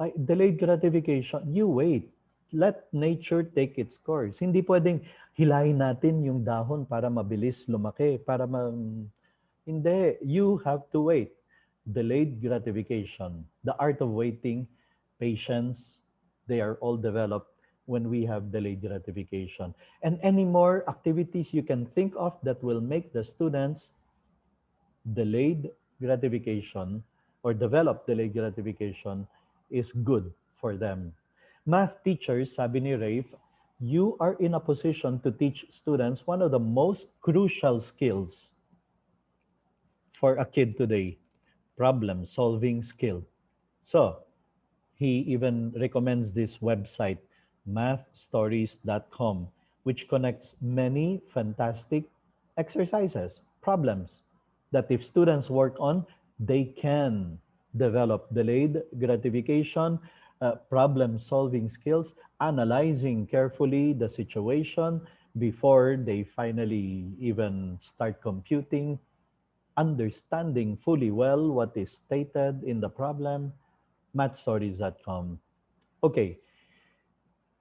Ay, delayed gratification. You wait. Let nature take its course. Hindi pwedeng hilahin natin yung dahon para mabilis lumaki, Hindi. You have to wait. Delayed gratification. The art of waiting, patience, they are all developed when we have delayed gratification. And any more activities you can think of that will make the students delayed gratification or develop delayed gratification is good for them. Math teachers, sabi ni Rafe, you are in a position to teach students one of the most crucial skills for a kid today, problem-solving skill. So, he even recommends this website, mathstories.com, which connects many fantastic exercises, problems that if students work on, they can develop delayed gratification, problem-solving skills, analyzing carefully the situation before they finally even start computing, understanding fully well what is stated in the problem, mathstories.com. Okay,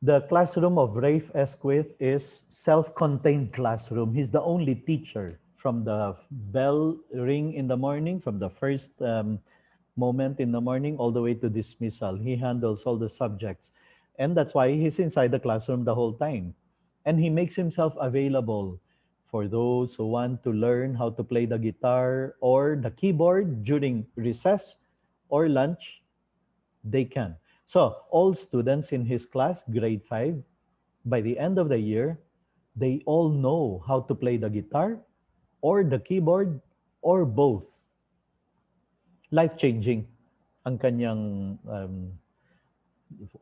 the classroom of Rafe Esquith is self-contained classroom. He's the only teacher from the bell ring in the morning, from the first moment in the morning all the way to dismissal. He handles all the subjects. And that's why he's inside the classroom the whole time. And he makes himself available for those who want to learn how to play the guitar or the keyboard during recess or lunch. They can. So all students in his class, grade 5, by the end of the year, they all know how to play the guitar or the keyboard or both. Life-changing ang kanyang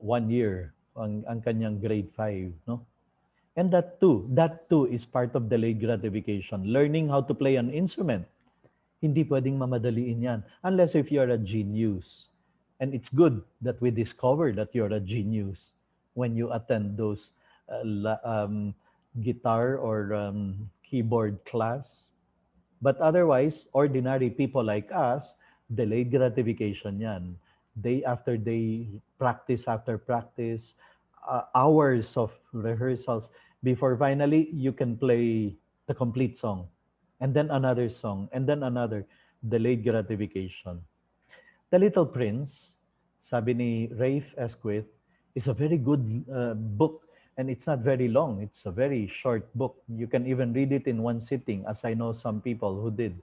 1 year, ang kanyang grade 5, no? And that too is part of delayed gratification. Learning how to play an instrument. Hindi pwedeng mamadaliin yan unless if you're a genius. And it's good that we discover that you're a genius. when you attend those guitar or keyboard class. But otherwise, ordinary people like us, delayed gratification yan. Day after day, practice after practice, hours of rehearsals before finally you can play the complete song. And then another song, and then another. Delayed gratification. The Little Prince, sabi ni Rafe Esquith, is a very good book, and it's not very long. It's a very short book. You can even read it in one sitting, as I know some people who did.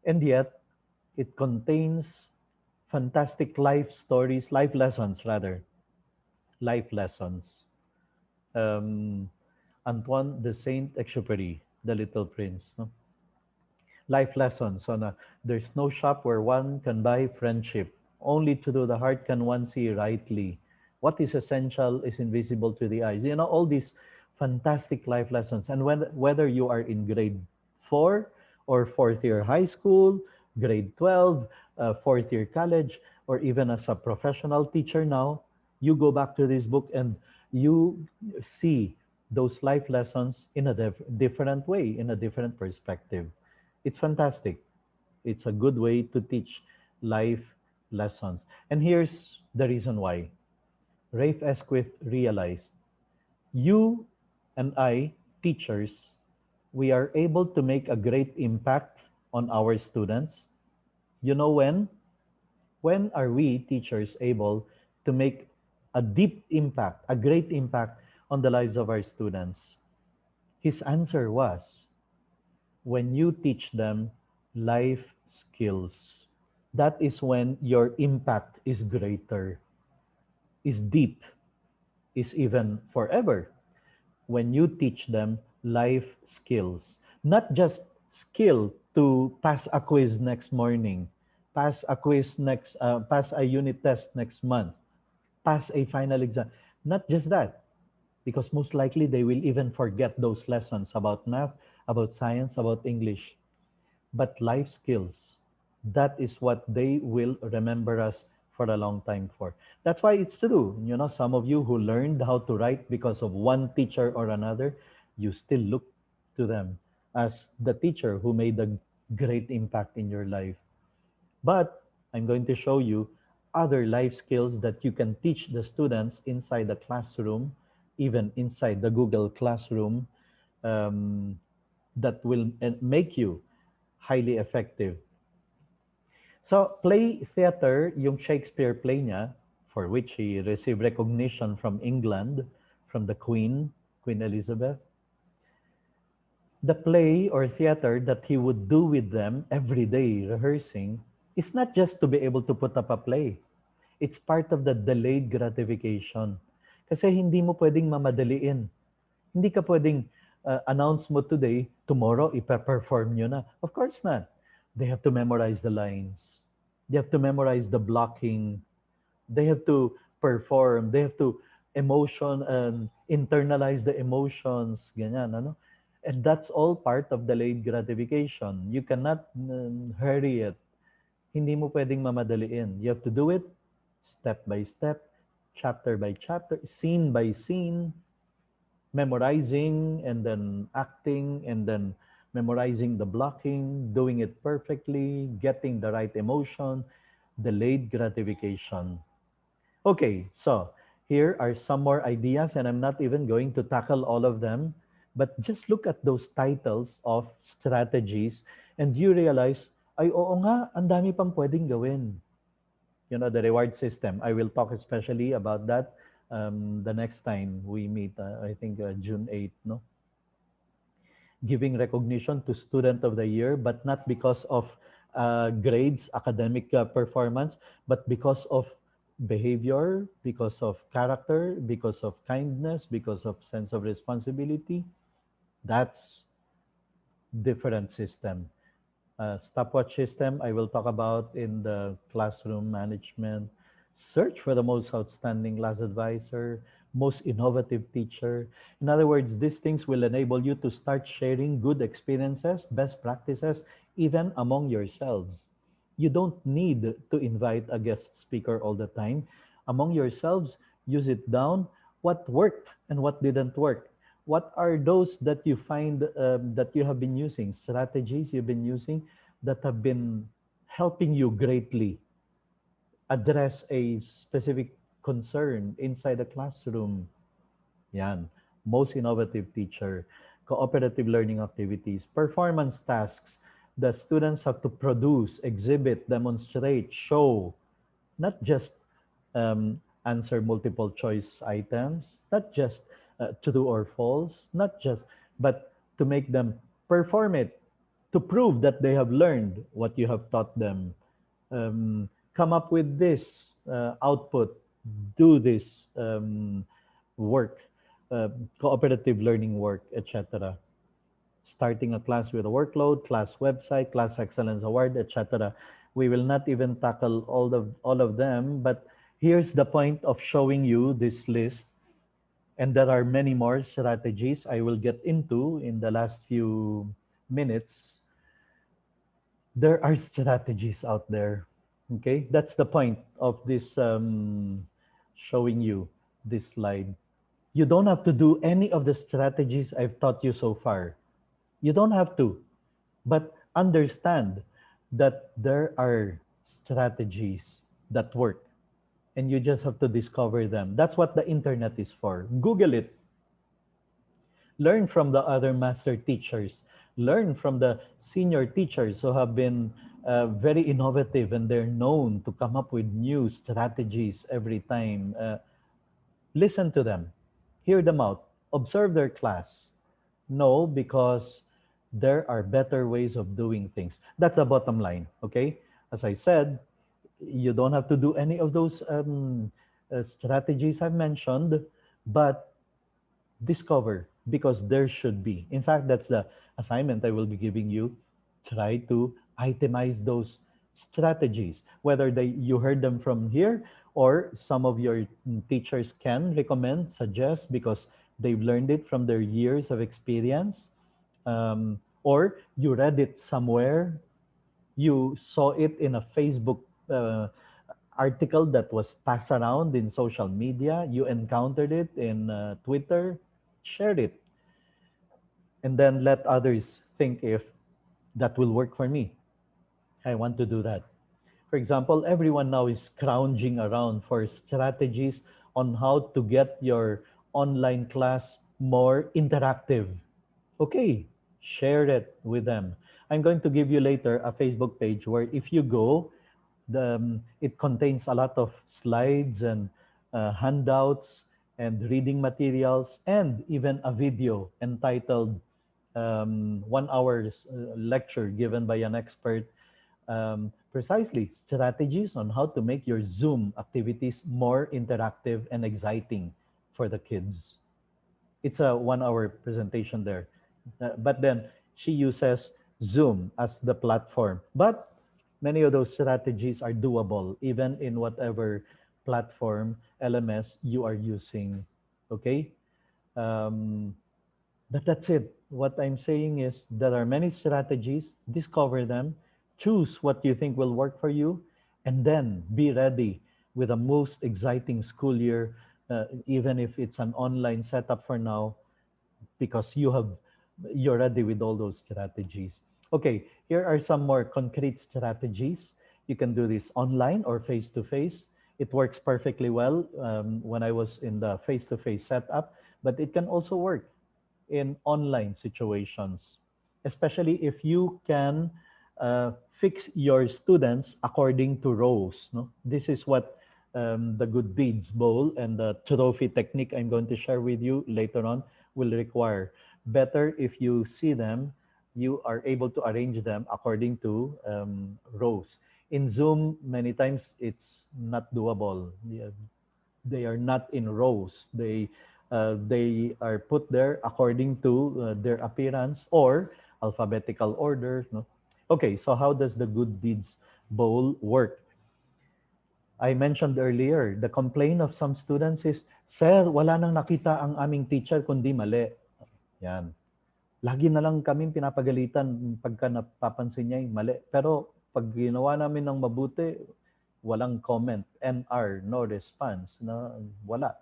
And yet, it contains fantastic life stories, life lessons rather, life lessons. Um, Antoine de Saint-Exupéry, The Little Prince. No? Life lessons on there's no shop where one can buy friendship. Only to do the heart can one see rightly. What is essential is invisible to the eyes. You know, all these fantastic life lessons. And whether you are in grade 4 or fourth year high school, grade 12, fourth year college, or even as a professional teacher now, you go back to this book and you see those life lessons in a different way, in a different perspective. It's fantastic. It's a good way to teach life lessons. And here's the reason why. Rafe Esquith realized you and I, teachers, we are able to make a great impact on our students. You know when? When are we, teachers, able to make a deep impact, a great impact on the lives of our students? His answer was, when you teach them life skills. That is when your impact is greater, is deep, is even forever. When you teach them life skills, not just skill to pass a quiz next morning, pass a unit test next month, pass a final exam. Not just that, because most likely they will even forget those lessons about math, about science, about English. But life skills, that is what they will remember us for a long time for. That's why it's true. You know, some of you who learned how to write because of one teacher or another, you still look to them as the teacher who made a great impact in your life. But I'm going to show you other life skills that you can teach the students inside the classroom, even inside the Google Classroom, um, that will make you highly effective. So, play theater, yung Shakespeare play niya, for which he received recognition from England, from the Queen, Queen Elizabeth. The play or theater that he would do with them every day rehearsing is not just to be able to put up a play. It's part of the delayed gratification. Kasi hindi mo pwedeng mamadaliin. Hindi ka pwedeng announce mo today, tomorrow ipe-perform nyo na. Of course not. They have to memorize the lines. They have to memorize the blocking. They have to perform. They have to emotion and internalize the emotions. Ganyan, ano? And that's all part of delayed gratification. You cannot hurry it. Hindi mo pwedeng mamadaliin. You have to do it step by step, chapter by chapter, scene by scene, memorizing and then acting and then memorizing the blocking, doing it perfectly, getting the right emotion, delayed gratification. Okay, so here are some more ideas, and I'm not even going to tackle all of them, but just look at those titles of strategies and you realize, ay oo nga, ang dami pang pwedeng gawin. You know, the reward system. I will talk especially about that the next time we meet, I think June 8th, no? Giving recognition to Student of the Year, but not because of grades, academic performance, but because of behavior, because of character, because of kindness, because of sense of responsibility. That's different system. Stopwatch system, I will talk about in the classroom management. Search for the most outstanding class advisor, most innovative teacher. In other words, these things will enable you to start sharing good experiences, best practices, even among yourselves. You don't need to invite a guest speaker all the time. Among yourselves, use it down. what worked and what didn't work. What are those that you find that you have been using, strategies you've been using that have been helping you greatly address a specific concern inside the classroom? Yan. Most innovative teacher, cooperative learning activities, performance tasks. The students have to produce, exhibit, demonstrate, show, not just answer multiple choice items, not just true or false, not just, but to make them perform it, to prove that they have learned what you have taught them. Come up with this output, do this work, cooperative learning work, etc. Starting a class with a workload, class website, class excellence award, etc. We will not even tackle all of them, but here's the point of showing you this list, and there are many more strategies I will get into in the last few minutes. There are strategies out there. Okay, that's the point of this showing you this slide. You don't have to do any of the strategies I've taught you so far. You don't have to, but understand that there are strategies that work, and you just have to discover them. That's what the internet is for. Google it. Learn from the other master teachers. Learn from the senior teachers who have been very innovative, and they're known to come up with new strategies every time. Listen to them. Hear them out. Observe their class. No, because there are better ways of doing things. That's the bottom line, okay? As I said, you don't have to do any of those strategies I've mentioned, but discover, because there should be. In fact, that's the assignment I will be giving you. Try to itemize those strategies, whether you heard them from here or some of your teachers can recommend, suggest, because they've learned it from their years of experience, or you read it somewhere, you saw it in a Facebook article that was passed around in social media, you encountered it in Twitter, share it, and then let others think if that will work for me. I want to do that. For example, everyone now is scrounging around for strategies on how to get your online class more interactive. Okay, share it with them. I'm going to give you later a Facebook page where if you go, it contains a lot of slides and handouts and reading materials and even a video entitled 1 hour lecture given by an expert, precisely strategies on how to make your Zoom activities more interactive and exciting for the kids. It's a 1 hour presentation there. But then she uses Zoom as the platform. But many of those strategies are doable even in whatever platform LMS you are using. Okay? Um, but that's it. What I'm saying is there are many strategies, discover them, choose what you think will work for you, and then be ready with the most exciting school year, even if it's an online setup for now, because you're ready with all those strategies. Okay, here are some more concrete strategies. You can do this online or face to face. It works perfectly well when I was in the face to face setup, but it can also work in online situations, especially if you can fix your students according to rows. No? This is what the Good Deeds Bowl and the trophy technique I'm going to share with you later on will require. Better if you see them, you are able to arrange them according to rows. In Zoom, many times it's not doable. They are not in rows. They are put there according to their appearance or alphabetical order. No? Okay, so how does the Good Deeds Bowl work? I mentioned earlier, the complaint of some students is, Sir, wala nang nakita ang aming teacher kundi mali. Yan. Lagi na lang kami pinapagalitan pagka napapansin niya yung mali. Pero pag ginawa namin ng mabuti, walang comment, NR, no response, na wala.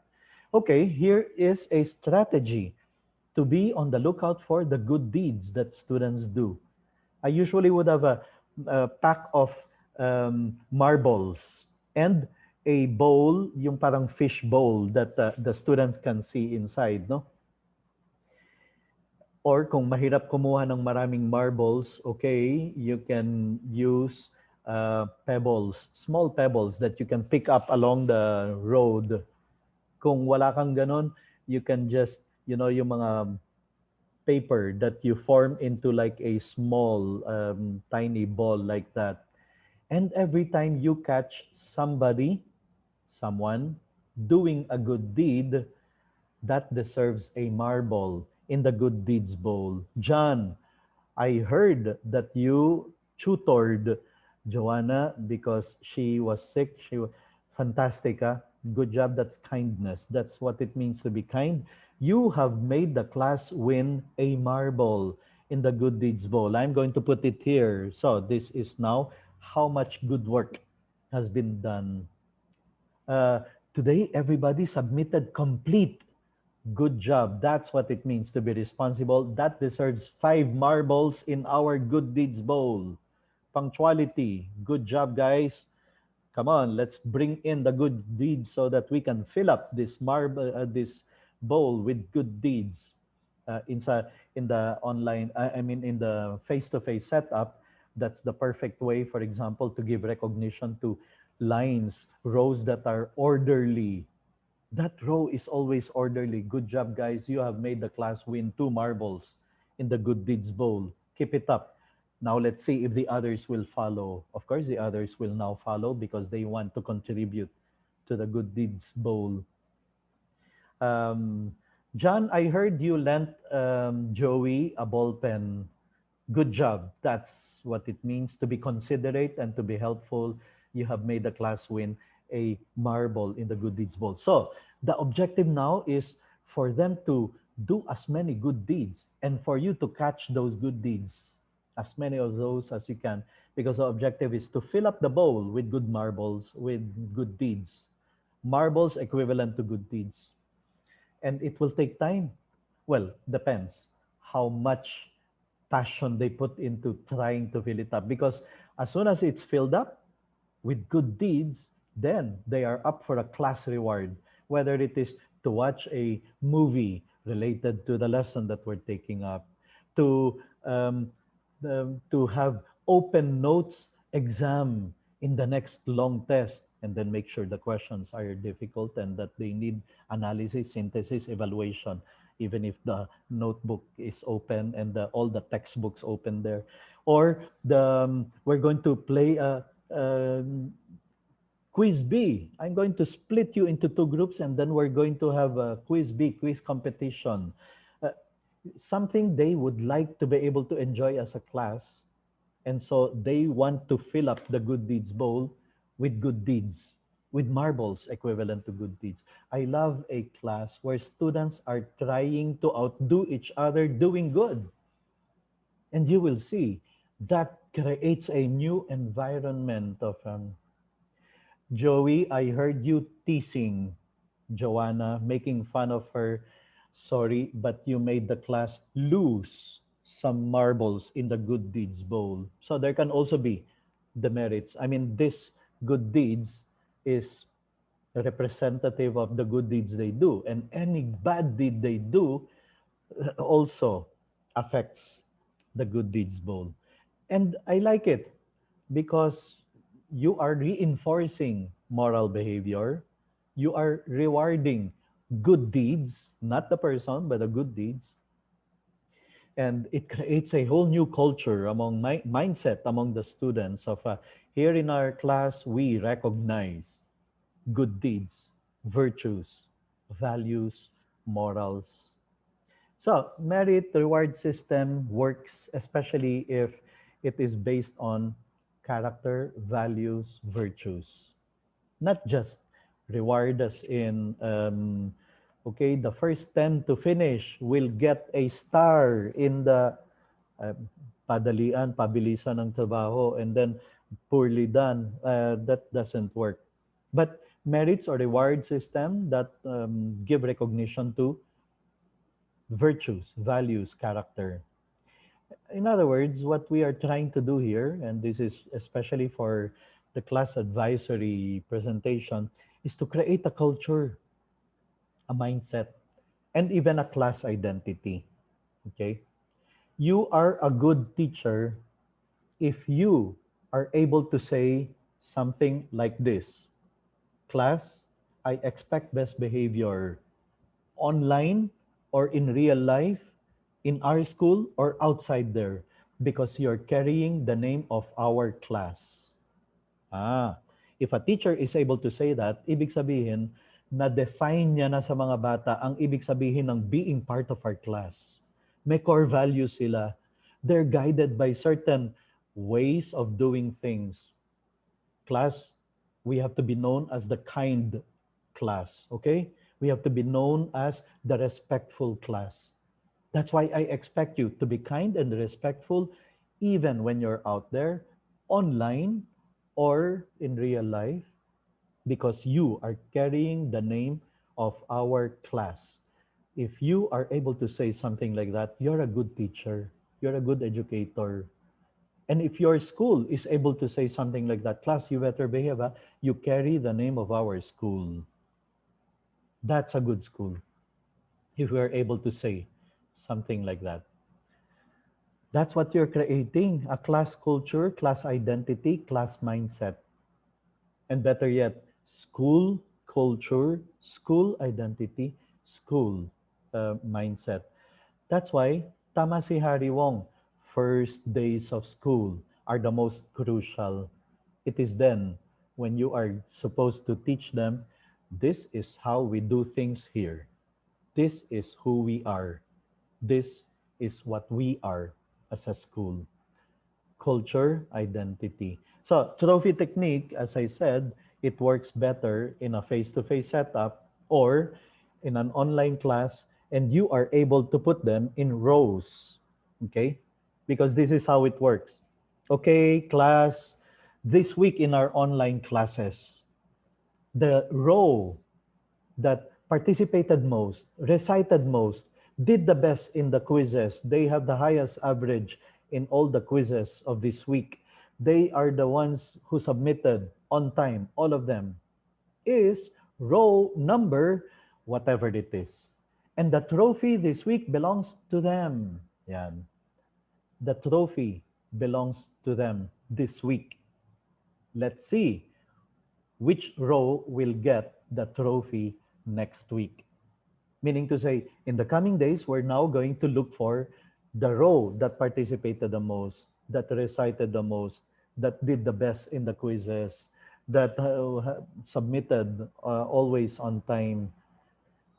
Okay, here is a strategy to be on the lookout for the good deeds that students do. I usually would have a pack of marbles and a bowl, yung parang fish bowl that the students can see inside, no? Or kung mahirap kumuha ng maraming marbles, okay, you can use pebbles, small pebbles that you can pick up along the road. Kung wala kang ganon, you can just, yung mga paper that you form into like a small, tiny ball like that. And every time you catch someone doing a good deed, that deserves a marble in the good deeds bowl. John, I heard that you tutored Joanna because she was sick. She was fantastic. Good job. That's kindness. That's what it means to be kind. You have made the class win a marble in the good deeds bowl. I'm going to put it here. So this is now how much good work has been done. Uh, Today, everybody submitted complete. Good job. That's what it means to be responsible. That deserves 5 marbles in our good deeds bowl. Punctuality. Good job, guys. Come on, let's bring in the good deeds so that we can fill up this this bowl with good deeds. In the online, I mean, in the face-to-face setup, that's the perfect way, for example, to give recognition to lines, rows that are orderly. That row is always orderly. Good job, guys. You have made the class win 2 marbles in the Good Deeds Bowl. Keep it up. Now let's see if the others will follow. Of course, the others will now follow because they want to contribute to the Good Deeds Bowl. Um, John, I heard you lent Joey a ball pen. Good job. That's what it means to be considerate and to be helpful. You have made the class win a marble in the Good Deeds Bowl. So the objective now is for them to do as many good deeds and for you to catch those good deeds, as many of those as you can, because the objective is to fill up the bowl with good marbles, with good deeds. Marbles equivalent to good deeds. And it will take time. Well, depends how much passion they put into trying to fill it up. Because as soon as it's filled up with good deeds, then they are up for a class reward, whether it is to watch a movie related to the lesson that we're taking up, to to have open notes exam in the next long test, and then make sure the questions are difficult and that they need analysis, synthesis, evaluation, even if the notebook is open and all the textbooks open there. Or we're going to play a quiz B. I'm going to split you into 2 groups and then we're going to have a quiz B, quiz competition. Uh, Something they would like to be able to enjoy as a class. And so they want to fill up the good deeds bowl with good deeds, with marbles equivalent to good deeds. I love a class where students are trying to outdo each other doing good. And you will see that creates a new environment of Joey, I heard you teasing Joanna, making fun of her. Sorry, but you made the class lose some marbles in the good deeds bowl. So there can also be demerits. I mean, this good deeds is representative of the good deeds they do, and any bad deed they do also affects the good deeds bowl. And I like it because you are reinforcing moral behavior. You are rewarding good deeds, not the person, but the good deeds. And it creates a whole new culture among my mindset among the students of here in our class, we recognize good deeds, virtues, values, morals. So merit reward system works especially if it is based on character, values, virtues. Not just reward us in, okay, the first 10 to finish will get a star in the uh, padalian, pabilisan ng trabaho, and then poorly done. That doesn't work. But merits or reward system that give recognition to virtues, values, character. In other words, what we are trying to do here, and this is especially for the class advisory presentation, is to create a culture, a mindset, and even a class identity. Okay? You are a good teacher if you are able to say something like this: class, I expect best behavior online or in real life, in our school or outside there, because you're carrying the name of our class. Ah, if a teacher is able to say that, ibig sabihin, na-define niya na sa mga bata ang ibig sabihin ng being part of our class. May core values sila. They're guided by certain ways of doing things. Class, we have to be known as the kind class, okay? We have to be known as the respectful class. That's why I expect you to be kind and respectful even when you're out there, online or in real life, because you are carrying the name of our class. If you are able to say something like that, you're a good teacher, you're a good educator. And if your school is able to say something like that, class, you better behave. Ah. You carry the name of our school. That's a good school. If we are able to say something like that. That's what you're creating, a class culture, class identity, class mindset. And better yet, school culture, school identity, school mindset. That's why, tama si Harry Wong, first days of school are the most crucial. It is then when you are supposed to teach them, this is how we do things here. This is who we are. This is what we are as a school. Culture, identity. So, trophy technique, as I said, it works better in a face-to-face setup or in an online class, and you are able to put them in rows, okay? Because this is how it works. Okay, class, this week in our online classes, the row that participated most, recited most, did the best in the quizzes. They have the highest average in all the quizzes of this week. They are the ones who submitted on time, all of them, is row number whatever it is. And the trophy this week belongs to them. Yan. The trophy belongs to them this week. Let's see which row will get the trophy next week. Meaning to say, in the coming days, we're now going to look for the row that participated the most, that recited the most, that did the best in the quizzes, that submitted always on time.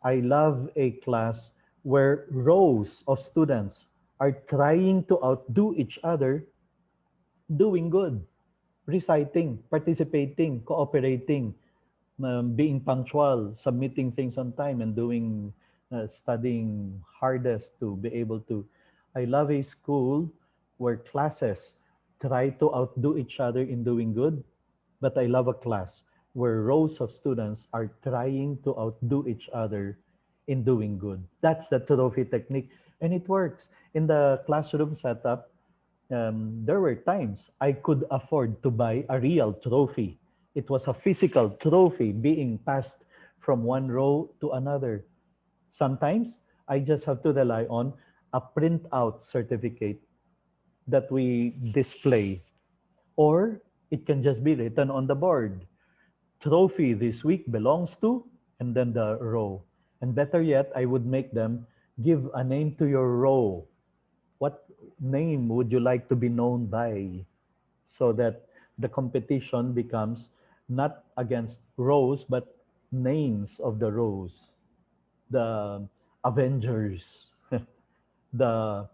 I love a class where rows of students are trying to outdo each other, doing good, reciting, participating, cooperating, being punctual, submitting things on time, and doing studying hardest to be able to. I love a school where classes try to outdo each other in doing good, but I love a class where rows of students are trying to outdo each other in doing good. That's the trophy technique, and it works. In the classroom setup, there were times I could afford to buy a real trophy. It was a physical trophy being passed from one row to another. Sometimes I just have to rely on a printout certificate that we display, or it can just be written on the board. Trophy this week belongs to, and then the row. And better yet, I would make them give a name to your row. What name would you like to be known by? So that the competition becomes not against rows, but names of the rows. The Avengers, the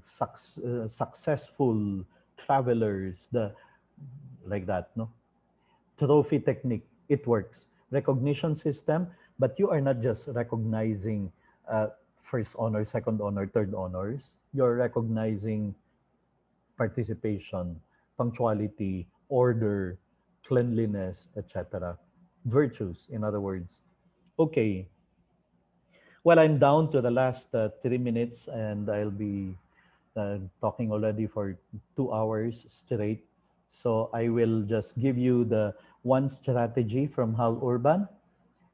successful travelers, the like that, no? Trophy technique, it works. Recognition system, but you are not just recognizing first honor, second honor, third honors. You're recognizing participation, punctuality, order, cleanliness, etc. virtues, in other words. Okay. Well, I'm down to the last 3 minutes, and I'll be talking already for 2 hours straight. So I will just give you the one strategy from Hal Urban.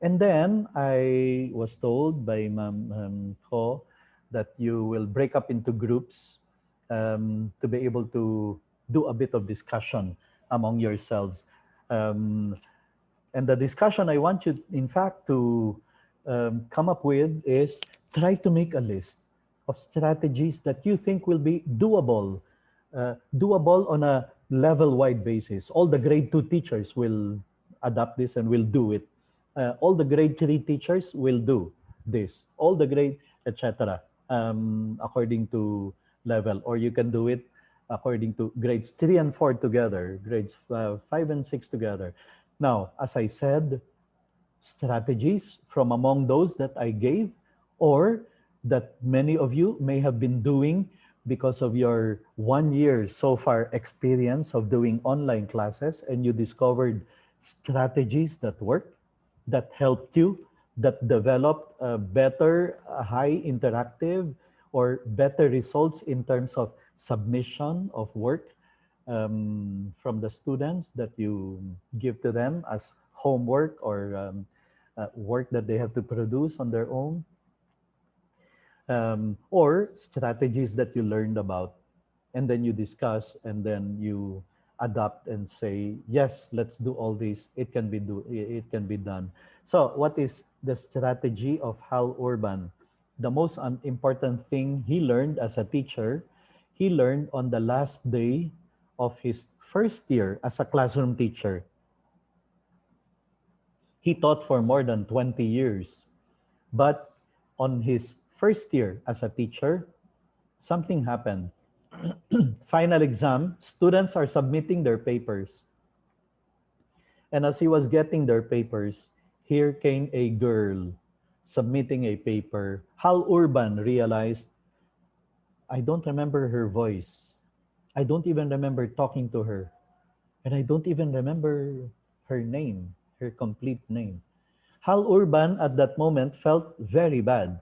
And then I was told by Ma'am Ho that you will break up into groups to be able to do a bit of discussion among yourselves. Um, and the discussion I want you, in fact, to come up with is try to make a list of strategies that you think will be doable on a level-wide basis. All the grade 2 teachers will adopt this and will do it. All the grade 3 teachers will do this. All the grade, etc. According to level. Or you can do it according to grades 3 and 4 together, grades 5 and 6 together. Now, as I said, strategies from among those that I gave or that many of you may have been doing because of your 1 year so far experience of doing online classes, and you discovered strategies that work, that helped you, that developed a better high interactive or better results in terms of submission of work from the students that you give to them as homework or work that they have to produce on their own, or strategies that you learned about, and then you discuss, and then you adapt and say, yes, let's do all this. It can be done. So what is the strategy of Hal Urban? The most important thing he learned as a teacher, he learned on the last day of his first year as a classroom teacher. He taught for more than 20 years. But on his first year as a teacher, something happened. Final exam, students are submitting their papers. And as he was getting their papers, here came a girl submitting a paper. Hal Urban realized, I don't remember her voice. I don't even remember talking to her. And I don't even remember her name, her complete name. Hal Urban at that moment felt very bad.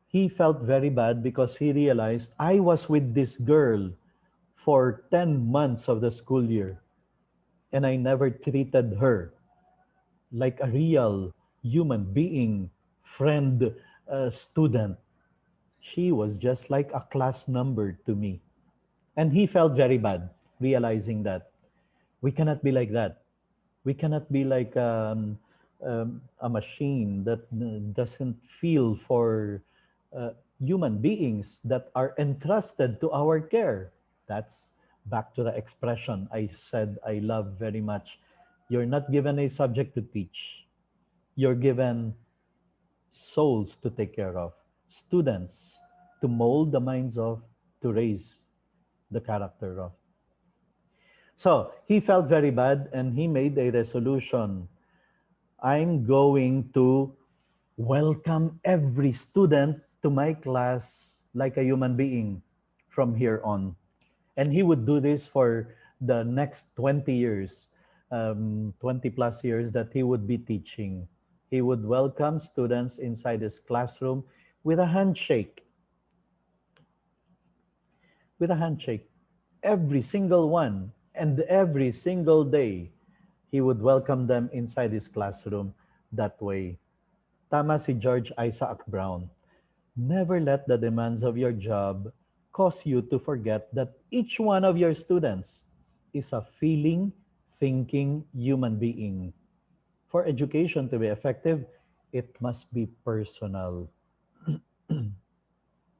He felt very bad because he realized I was with this girl for 10 months of the school year, and I never treated her like a real human being, friend, student. She was just like a class number to me. And he felt very bad realizing that we cannot be like that. We cannot be like a machine that doesn't feel for human beings that are entrusted to our care. That's back to the expression I said I love very much. You're not given a subject to teach. You're given souls to take care of, students to mold the minds of, to raise the character of. So he felt very bad and he made a resolution. I'm going to welcome every student to my class like a human being from here on. And he would do this for the next 20 years, 20 plus years that he would be teaching. He would welcome students inside his classroom with a handshake. With a handshake. Every single one. And every single day, he would welcome them inside his classroom that way. Tama si George Isaac Brown. Never let the demands of your job cause you to forget that each one of your students is a feeling, thinking human being. For education to be effective, it must be personal.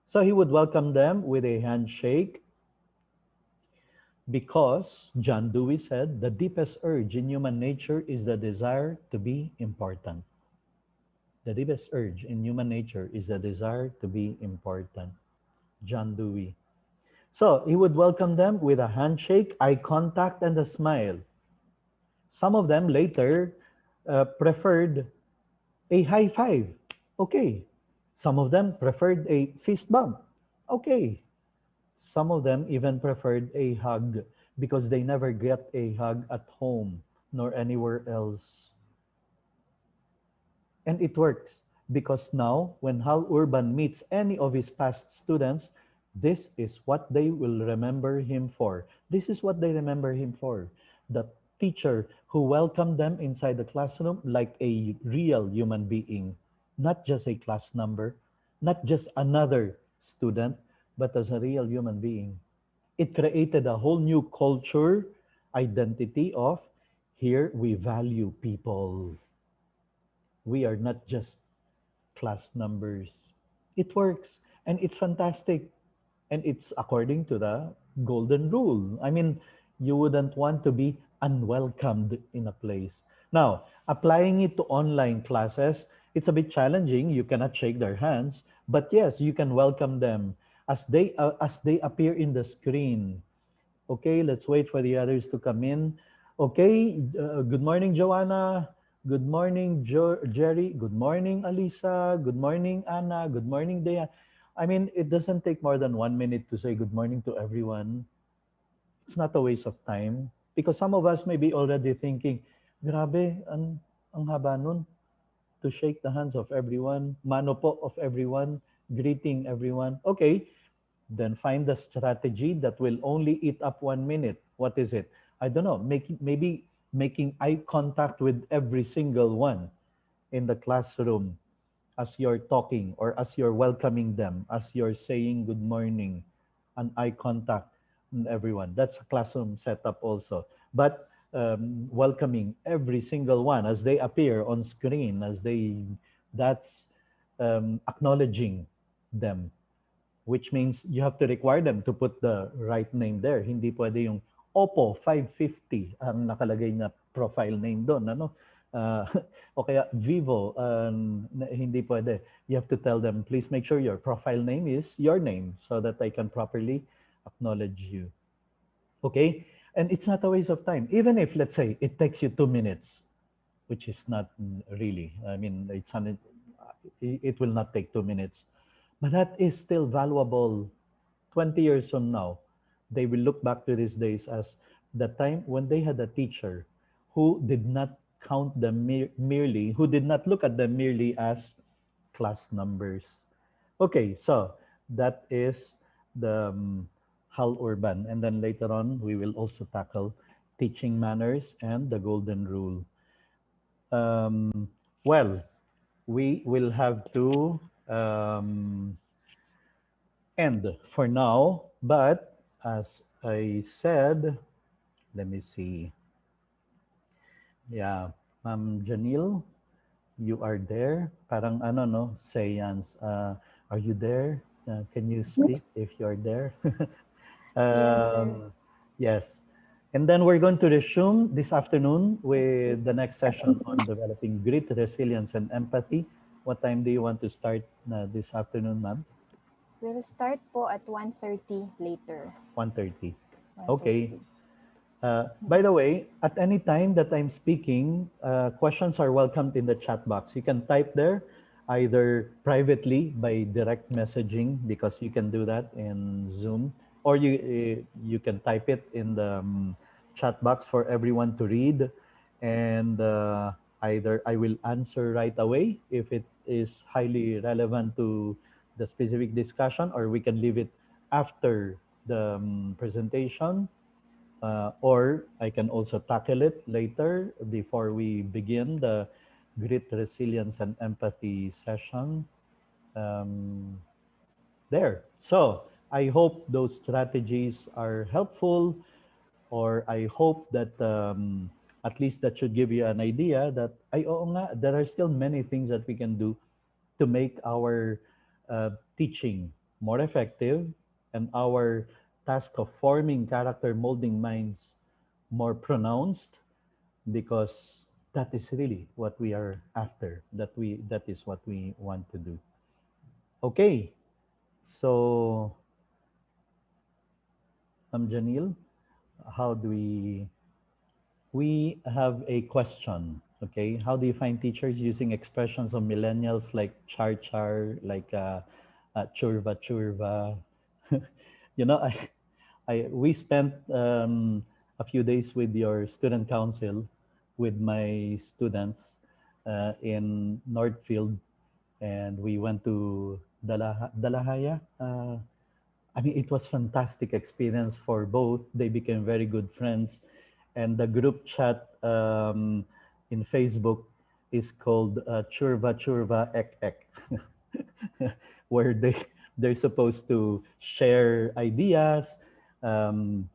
So he would welcome them with a handshake because John Dewey said the deepest urge in human nature is the desire to be important. The deepest urge in human nature is the desire to be important. John Dewey. So he would welcome them with a handshake, eye contact, and a smile. Some of them later preferred a high five. Okay. Some of them preferred a fist bump. Okay. Some of them even preferred a hug because they never get a hug at home nor anywhere else. And it works because now, when Hal Urban meets any of his past students, this is what they will remember him for. This is what they remember him for. The teacher who welcomed them inside the classroom like a real human being, not just a class number, not just another student, but as a real human being. It created a whole new culture, identity of here we value people. We are not just class numbers. It works and it's fantastic. And it's according to the golden rule. I mean, you wouldn't want to be unwelcomed in a place. Now, applying it to online classes, it's a bit challenging. You cannot shake their hands, but yes, you can welcome them as they appear in the screen. Okay, let's wait for the others to come in. Okay, good morning, Joanna. Good morning, Jerry. Good morning, Alisa. Good morning, Anna. Good morning, Dea. I mean, it doesn't take more than 1 minute to say good morning to everyone. It's not a waste of time because some of us may be already thinking, grabe, ang haba nun to shake the hands of everyone, mano po of everyone, greeting everyone. Okay, then find the strategy that will only eat up 1 minute. What is it? I don't know. Maybe making eye contact with every single one in the classroom as you're talking or as you're welcoming them, as you're saying good morning, an eye contact with everyone. That's a classroom setup also. But welcoming every single one as they appear on screen, that's acknowledging them, which means you have to require them to put the right name there. Hindi pwede yung Oppo 550 ang nakalagay na profile name doon, ano? Uh, o kaya Vivo, hindi pwede. You have to tell them, please make sure your profile name is your name so that I can properly acknowledge you. Okay? And it's not a waste of time. Even if, let's say, it takes you 2 minutes, which is not really, I mean, it will not take 2 minutes. But that is still valuable. 20 years from now, they will look back to these days as the time when they had a teacher who did not count them merely, who did not look at them merely as class numbers. Okay, so that is the Hal Urban. And then later on, we will also tackle teaching manners and the golden rule. Well, we will have to end for now, but as I said, let me see. Yeah, Janil, you are there. Parang ano no, seance. Are you there? Can you speak if you're there? Yes, sir. Yes. And then we're going to resume this afternoon with the next session on developing grit, resilience, and empathy. What time do you want to start this afternoon, ma'am? We'll start po at 1:30 later. 1:30. 1:30. Okay. By the way, at any time that I'm speaking, questions are welcomed in the chat box. You can type there either privately by direct messaging, because you can do that in Zoom, or you can type it in the chat box for everyone to read. And either I will answer right away if it is highly relevant to the specific discussion, or we can leave it after the presentation. Or I can also tackle it later before we begin the grit, resilience, and empathy session. There. So I hope those strategies are helpful, or I hope that at least that should give you an idea that oo nga, there are still many things that we can do to make our teaching more effective and our task of forming character, molding minds more pronounced, because that is really what we are after, that is what we want to do. Okay, so Janil, how do we have a question. Okay, how do you find teachers using expressions of millennials like char char, like churva churva? You know, we spent a few days with your student council with my students in Northfield, and we went to Dalahaya. I mean, it was fantastic experience for both. They became very good friends, and the group chat in Facebook is called Churva Churva Ek Ek, where they're supposed to share ideas, um,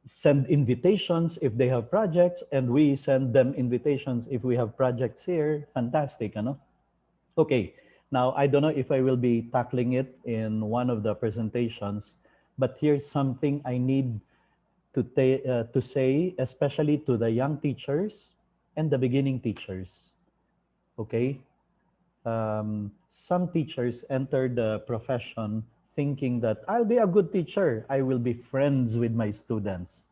send invitations if they have projects, and we send them invitations if we have projects here. Fantastic, ano? Okay, now I don't know if I will be tackling it in one of the presentations, but here's something I need to say, especially to the young teachers and the beginning teachers. Okay, some teachers enter the profession thinking that I'll be a good teacher. I will be friends with my students.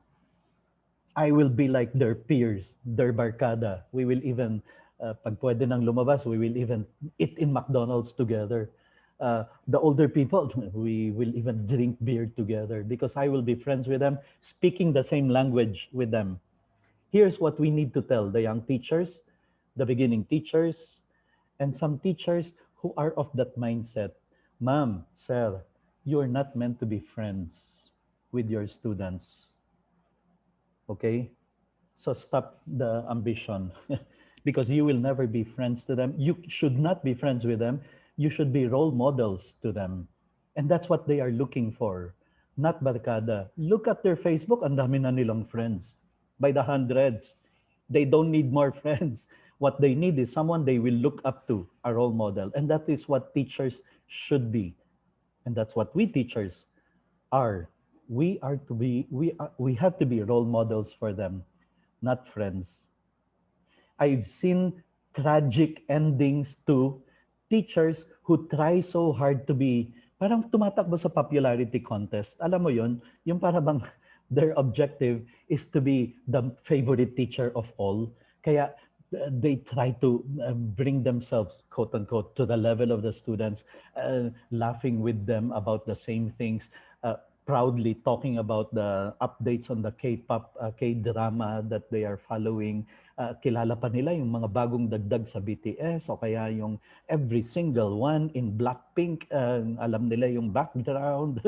I will be like their peers, their barkada. We will even, pag pwede nang lumabas, we will even eat in McDonald's together. The older people, we will even drink beer together because I will be friends with them, speaking the same language with them. Here's what we need to tell the young teachers, the beginning teachers, and some teachers who are of that mindset. Ma'am, sir, you're not meant to be friends with your students. Okay? So stop the ambition because you will never be friends to them. You should not be friends with them. You should be role models to them. And that's what they are looking for, not barkada. Look at their Facebook, ang dami na nilang friends by the hundreds. They don't need more friends. What they need is someone they will look up to, a role model. And that is what teachers should be. And that's what we teachers are. We have to be role models for them, not friends. I've seen tragic endings to teachers who try so hard to be, parang tumatakbo sa popularity contest. Alam mo yun, yung para bang their objective is to be the favorite teacher of all. Kaya they try to bring themselves, quote unquote, to the level of the students, laughing with them about the same things, proudly talking about the updates on the K-pop, K-drama that they are following. Kilala pa nila yung mga bagong dagdag sa BTS o kaya yung every single one in Blackpink, alam nila yung background.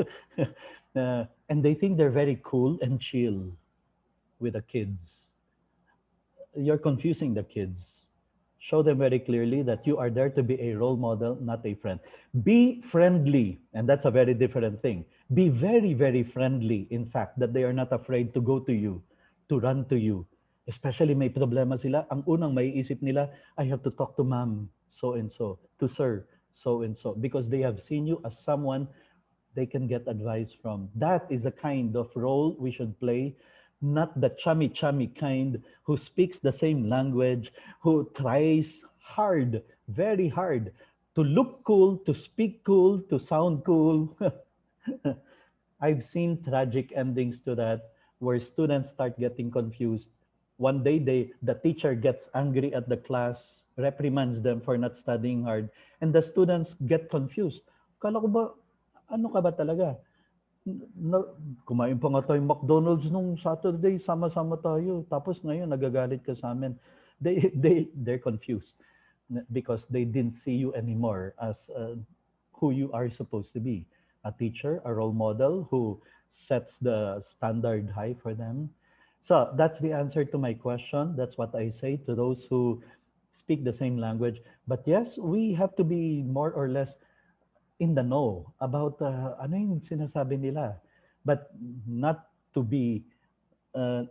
And they think they're very cool and chill with the kids. You're confusing the kids. Show them very clearly that you are there to be a role model, not a friend. Be friendly, and that's a very different thing. Be very, very friendly, in fact, that they are not afraid to go to you, to run to you. Especially may problema sila, ang unang maiisip nila, I have to talk to ma'am, so-and-so, to sir, so-and-so, because they have seen you as someone they can get advice from. That is the kind of role we should play, not the chummy kind who speaks the same language, who tries hard, very hard, to look cool, to speak cool, to sound cool. I've seen tragic endings to that where students start getting confused. One day the teacher gets angry at the class, reprimands them for not studying hard, and the students get confused. Kala ko ba, ano ka ba talaga? Kumain pa nga tayo McDonald's nung Saturday, sama-sama tayo. Tapos ngayon, nagagalit ka sa amin. They're confused because they didn't see you anymore as who you are supposed to be. A teacher, a role model who sets the standard high for them. So that's the answer to my question. That's what I say to those who speak the same language. But yes, we have to be more or less in the know about ano yung sinasabi nila, but not to be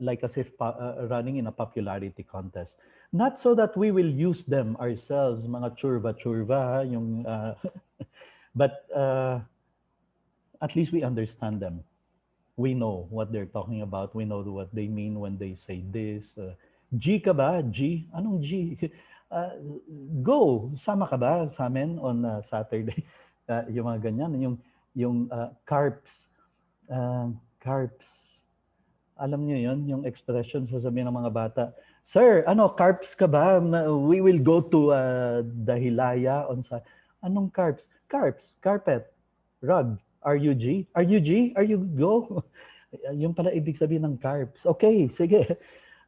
like as if running in a popularity contest. Not so that we will use them ourselves, mga churva yung but at least we understand them. We know what they're talking about. We know what they mean when they say this. G ka ba? G? Anong G? Go, sama ka ba sa amin on Saturday? Yung mga ganyan, yung carps. Carps. Alam niyo yun, yung expression sasabihin ng mga bata. Sir, carps ka ba? We will go to Dahilaya on sa... Anong carps? Carps, carpet, rug. Are you G? Are you G? Are you go? Yung pala ibig sabihin ng carps. Okay, sige.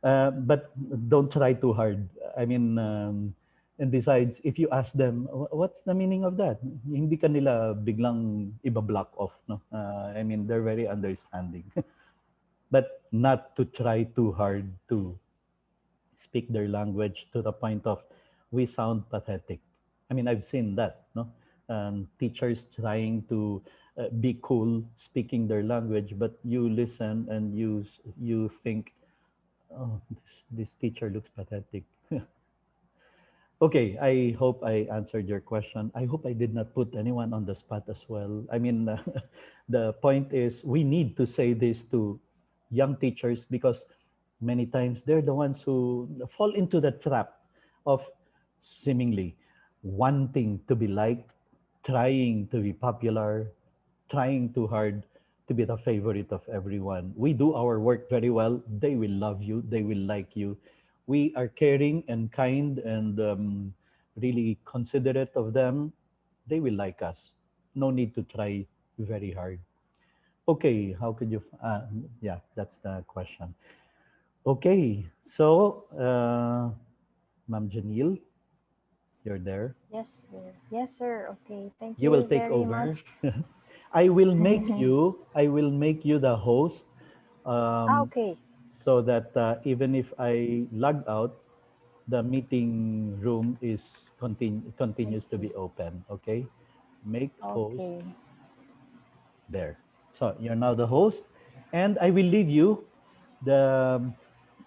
But don't try too hard. I mean, and besides, if you ask them, what's the meaning of that? Hindi ka nila biglang iba-block off. No? I mean, they're very understanding. But not to try too hard to speak their language to the point of we sound pathetic. I mean, I've seen that, no? Teachers trying to be cool speaking their language, but you listen and you think, oh, this teacher looks pathetic. Okay, I hope I answered your question. I hope I did not put anyone on the spot as well. I mean, the point is we need to say this to young teachers because many times they're the ones who fall into the trap of seemingly wanting to be liked, trying to be popular, trying too hard to be the favorite of everyone. We do our work very well. They will love you. They will like you. We are caring and kind and really considerate of them. They will like us. No need to try very hard. Okay, how could you? Yeah, that's the question. Okay, so Ma'am Janil, you're there. Yes, sir. Yes, sir. Okay. Thank You will you take very over. much. I will make you the host, um, Okay. so that even if I log out, the meeting room is I continues to see. be open. Okay, make host Okay. there. So you're now the host, and I will leave you the.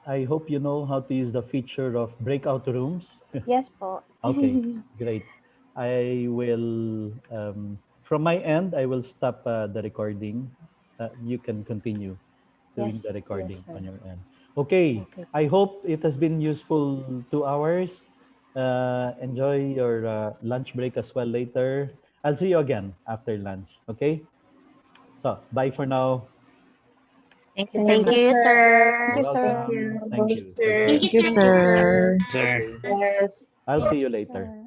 I hope you know how to use the feature of breakout rooms. Yes po. Okay, great. I will, from my end, I will stop the recording. You can continue doing Yes. the Yes, recording sir. on your end. Okay, Okay I po. hope it has been useful 2 hours. Enjoy your lunch break as well later. I'll see you again after lunch. Okay, so bye for now. Thank you so Thank Thank much. you, you, sir. You're Thank you, sir. sir. welcome. Thank you. Take Thank care. you, sir. Okay, Yes. I'll see Thank you you, later. sir.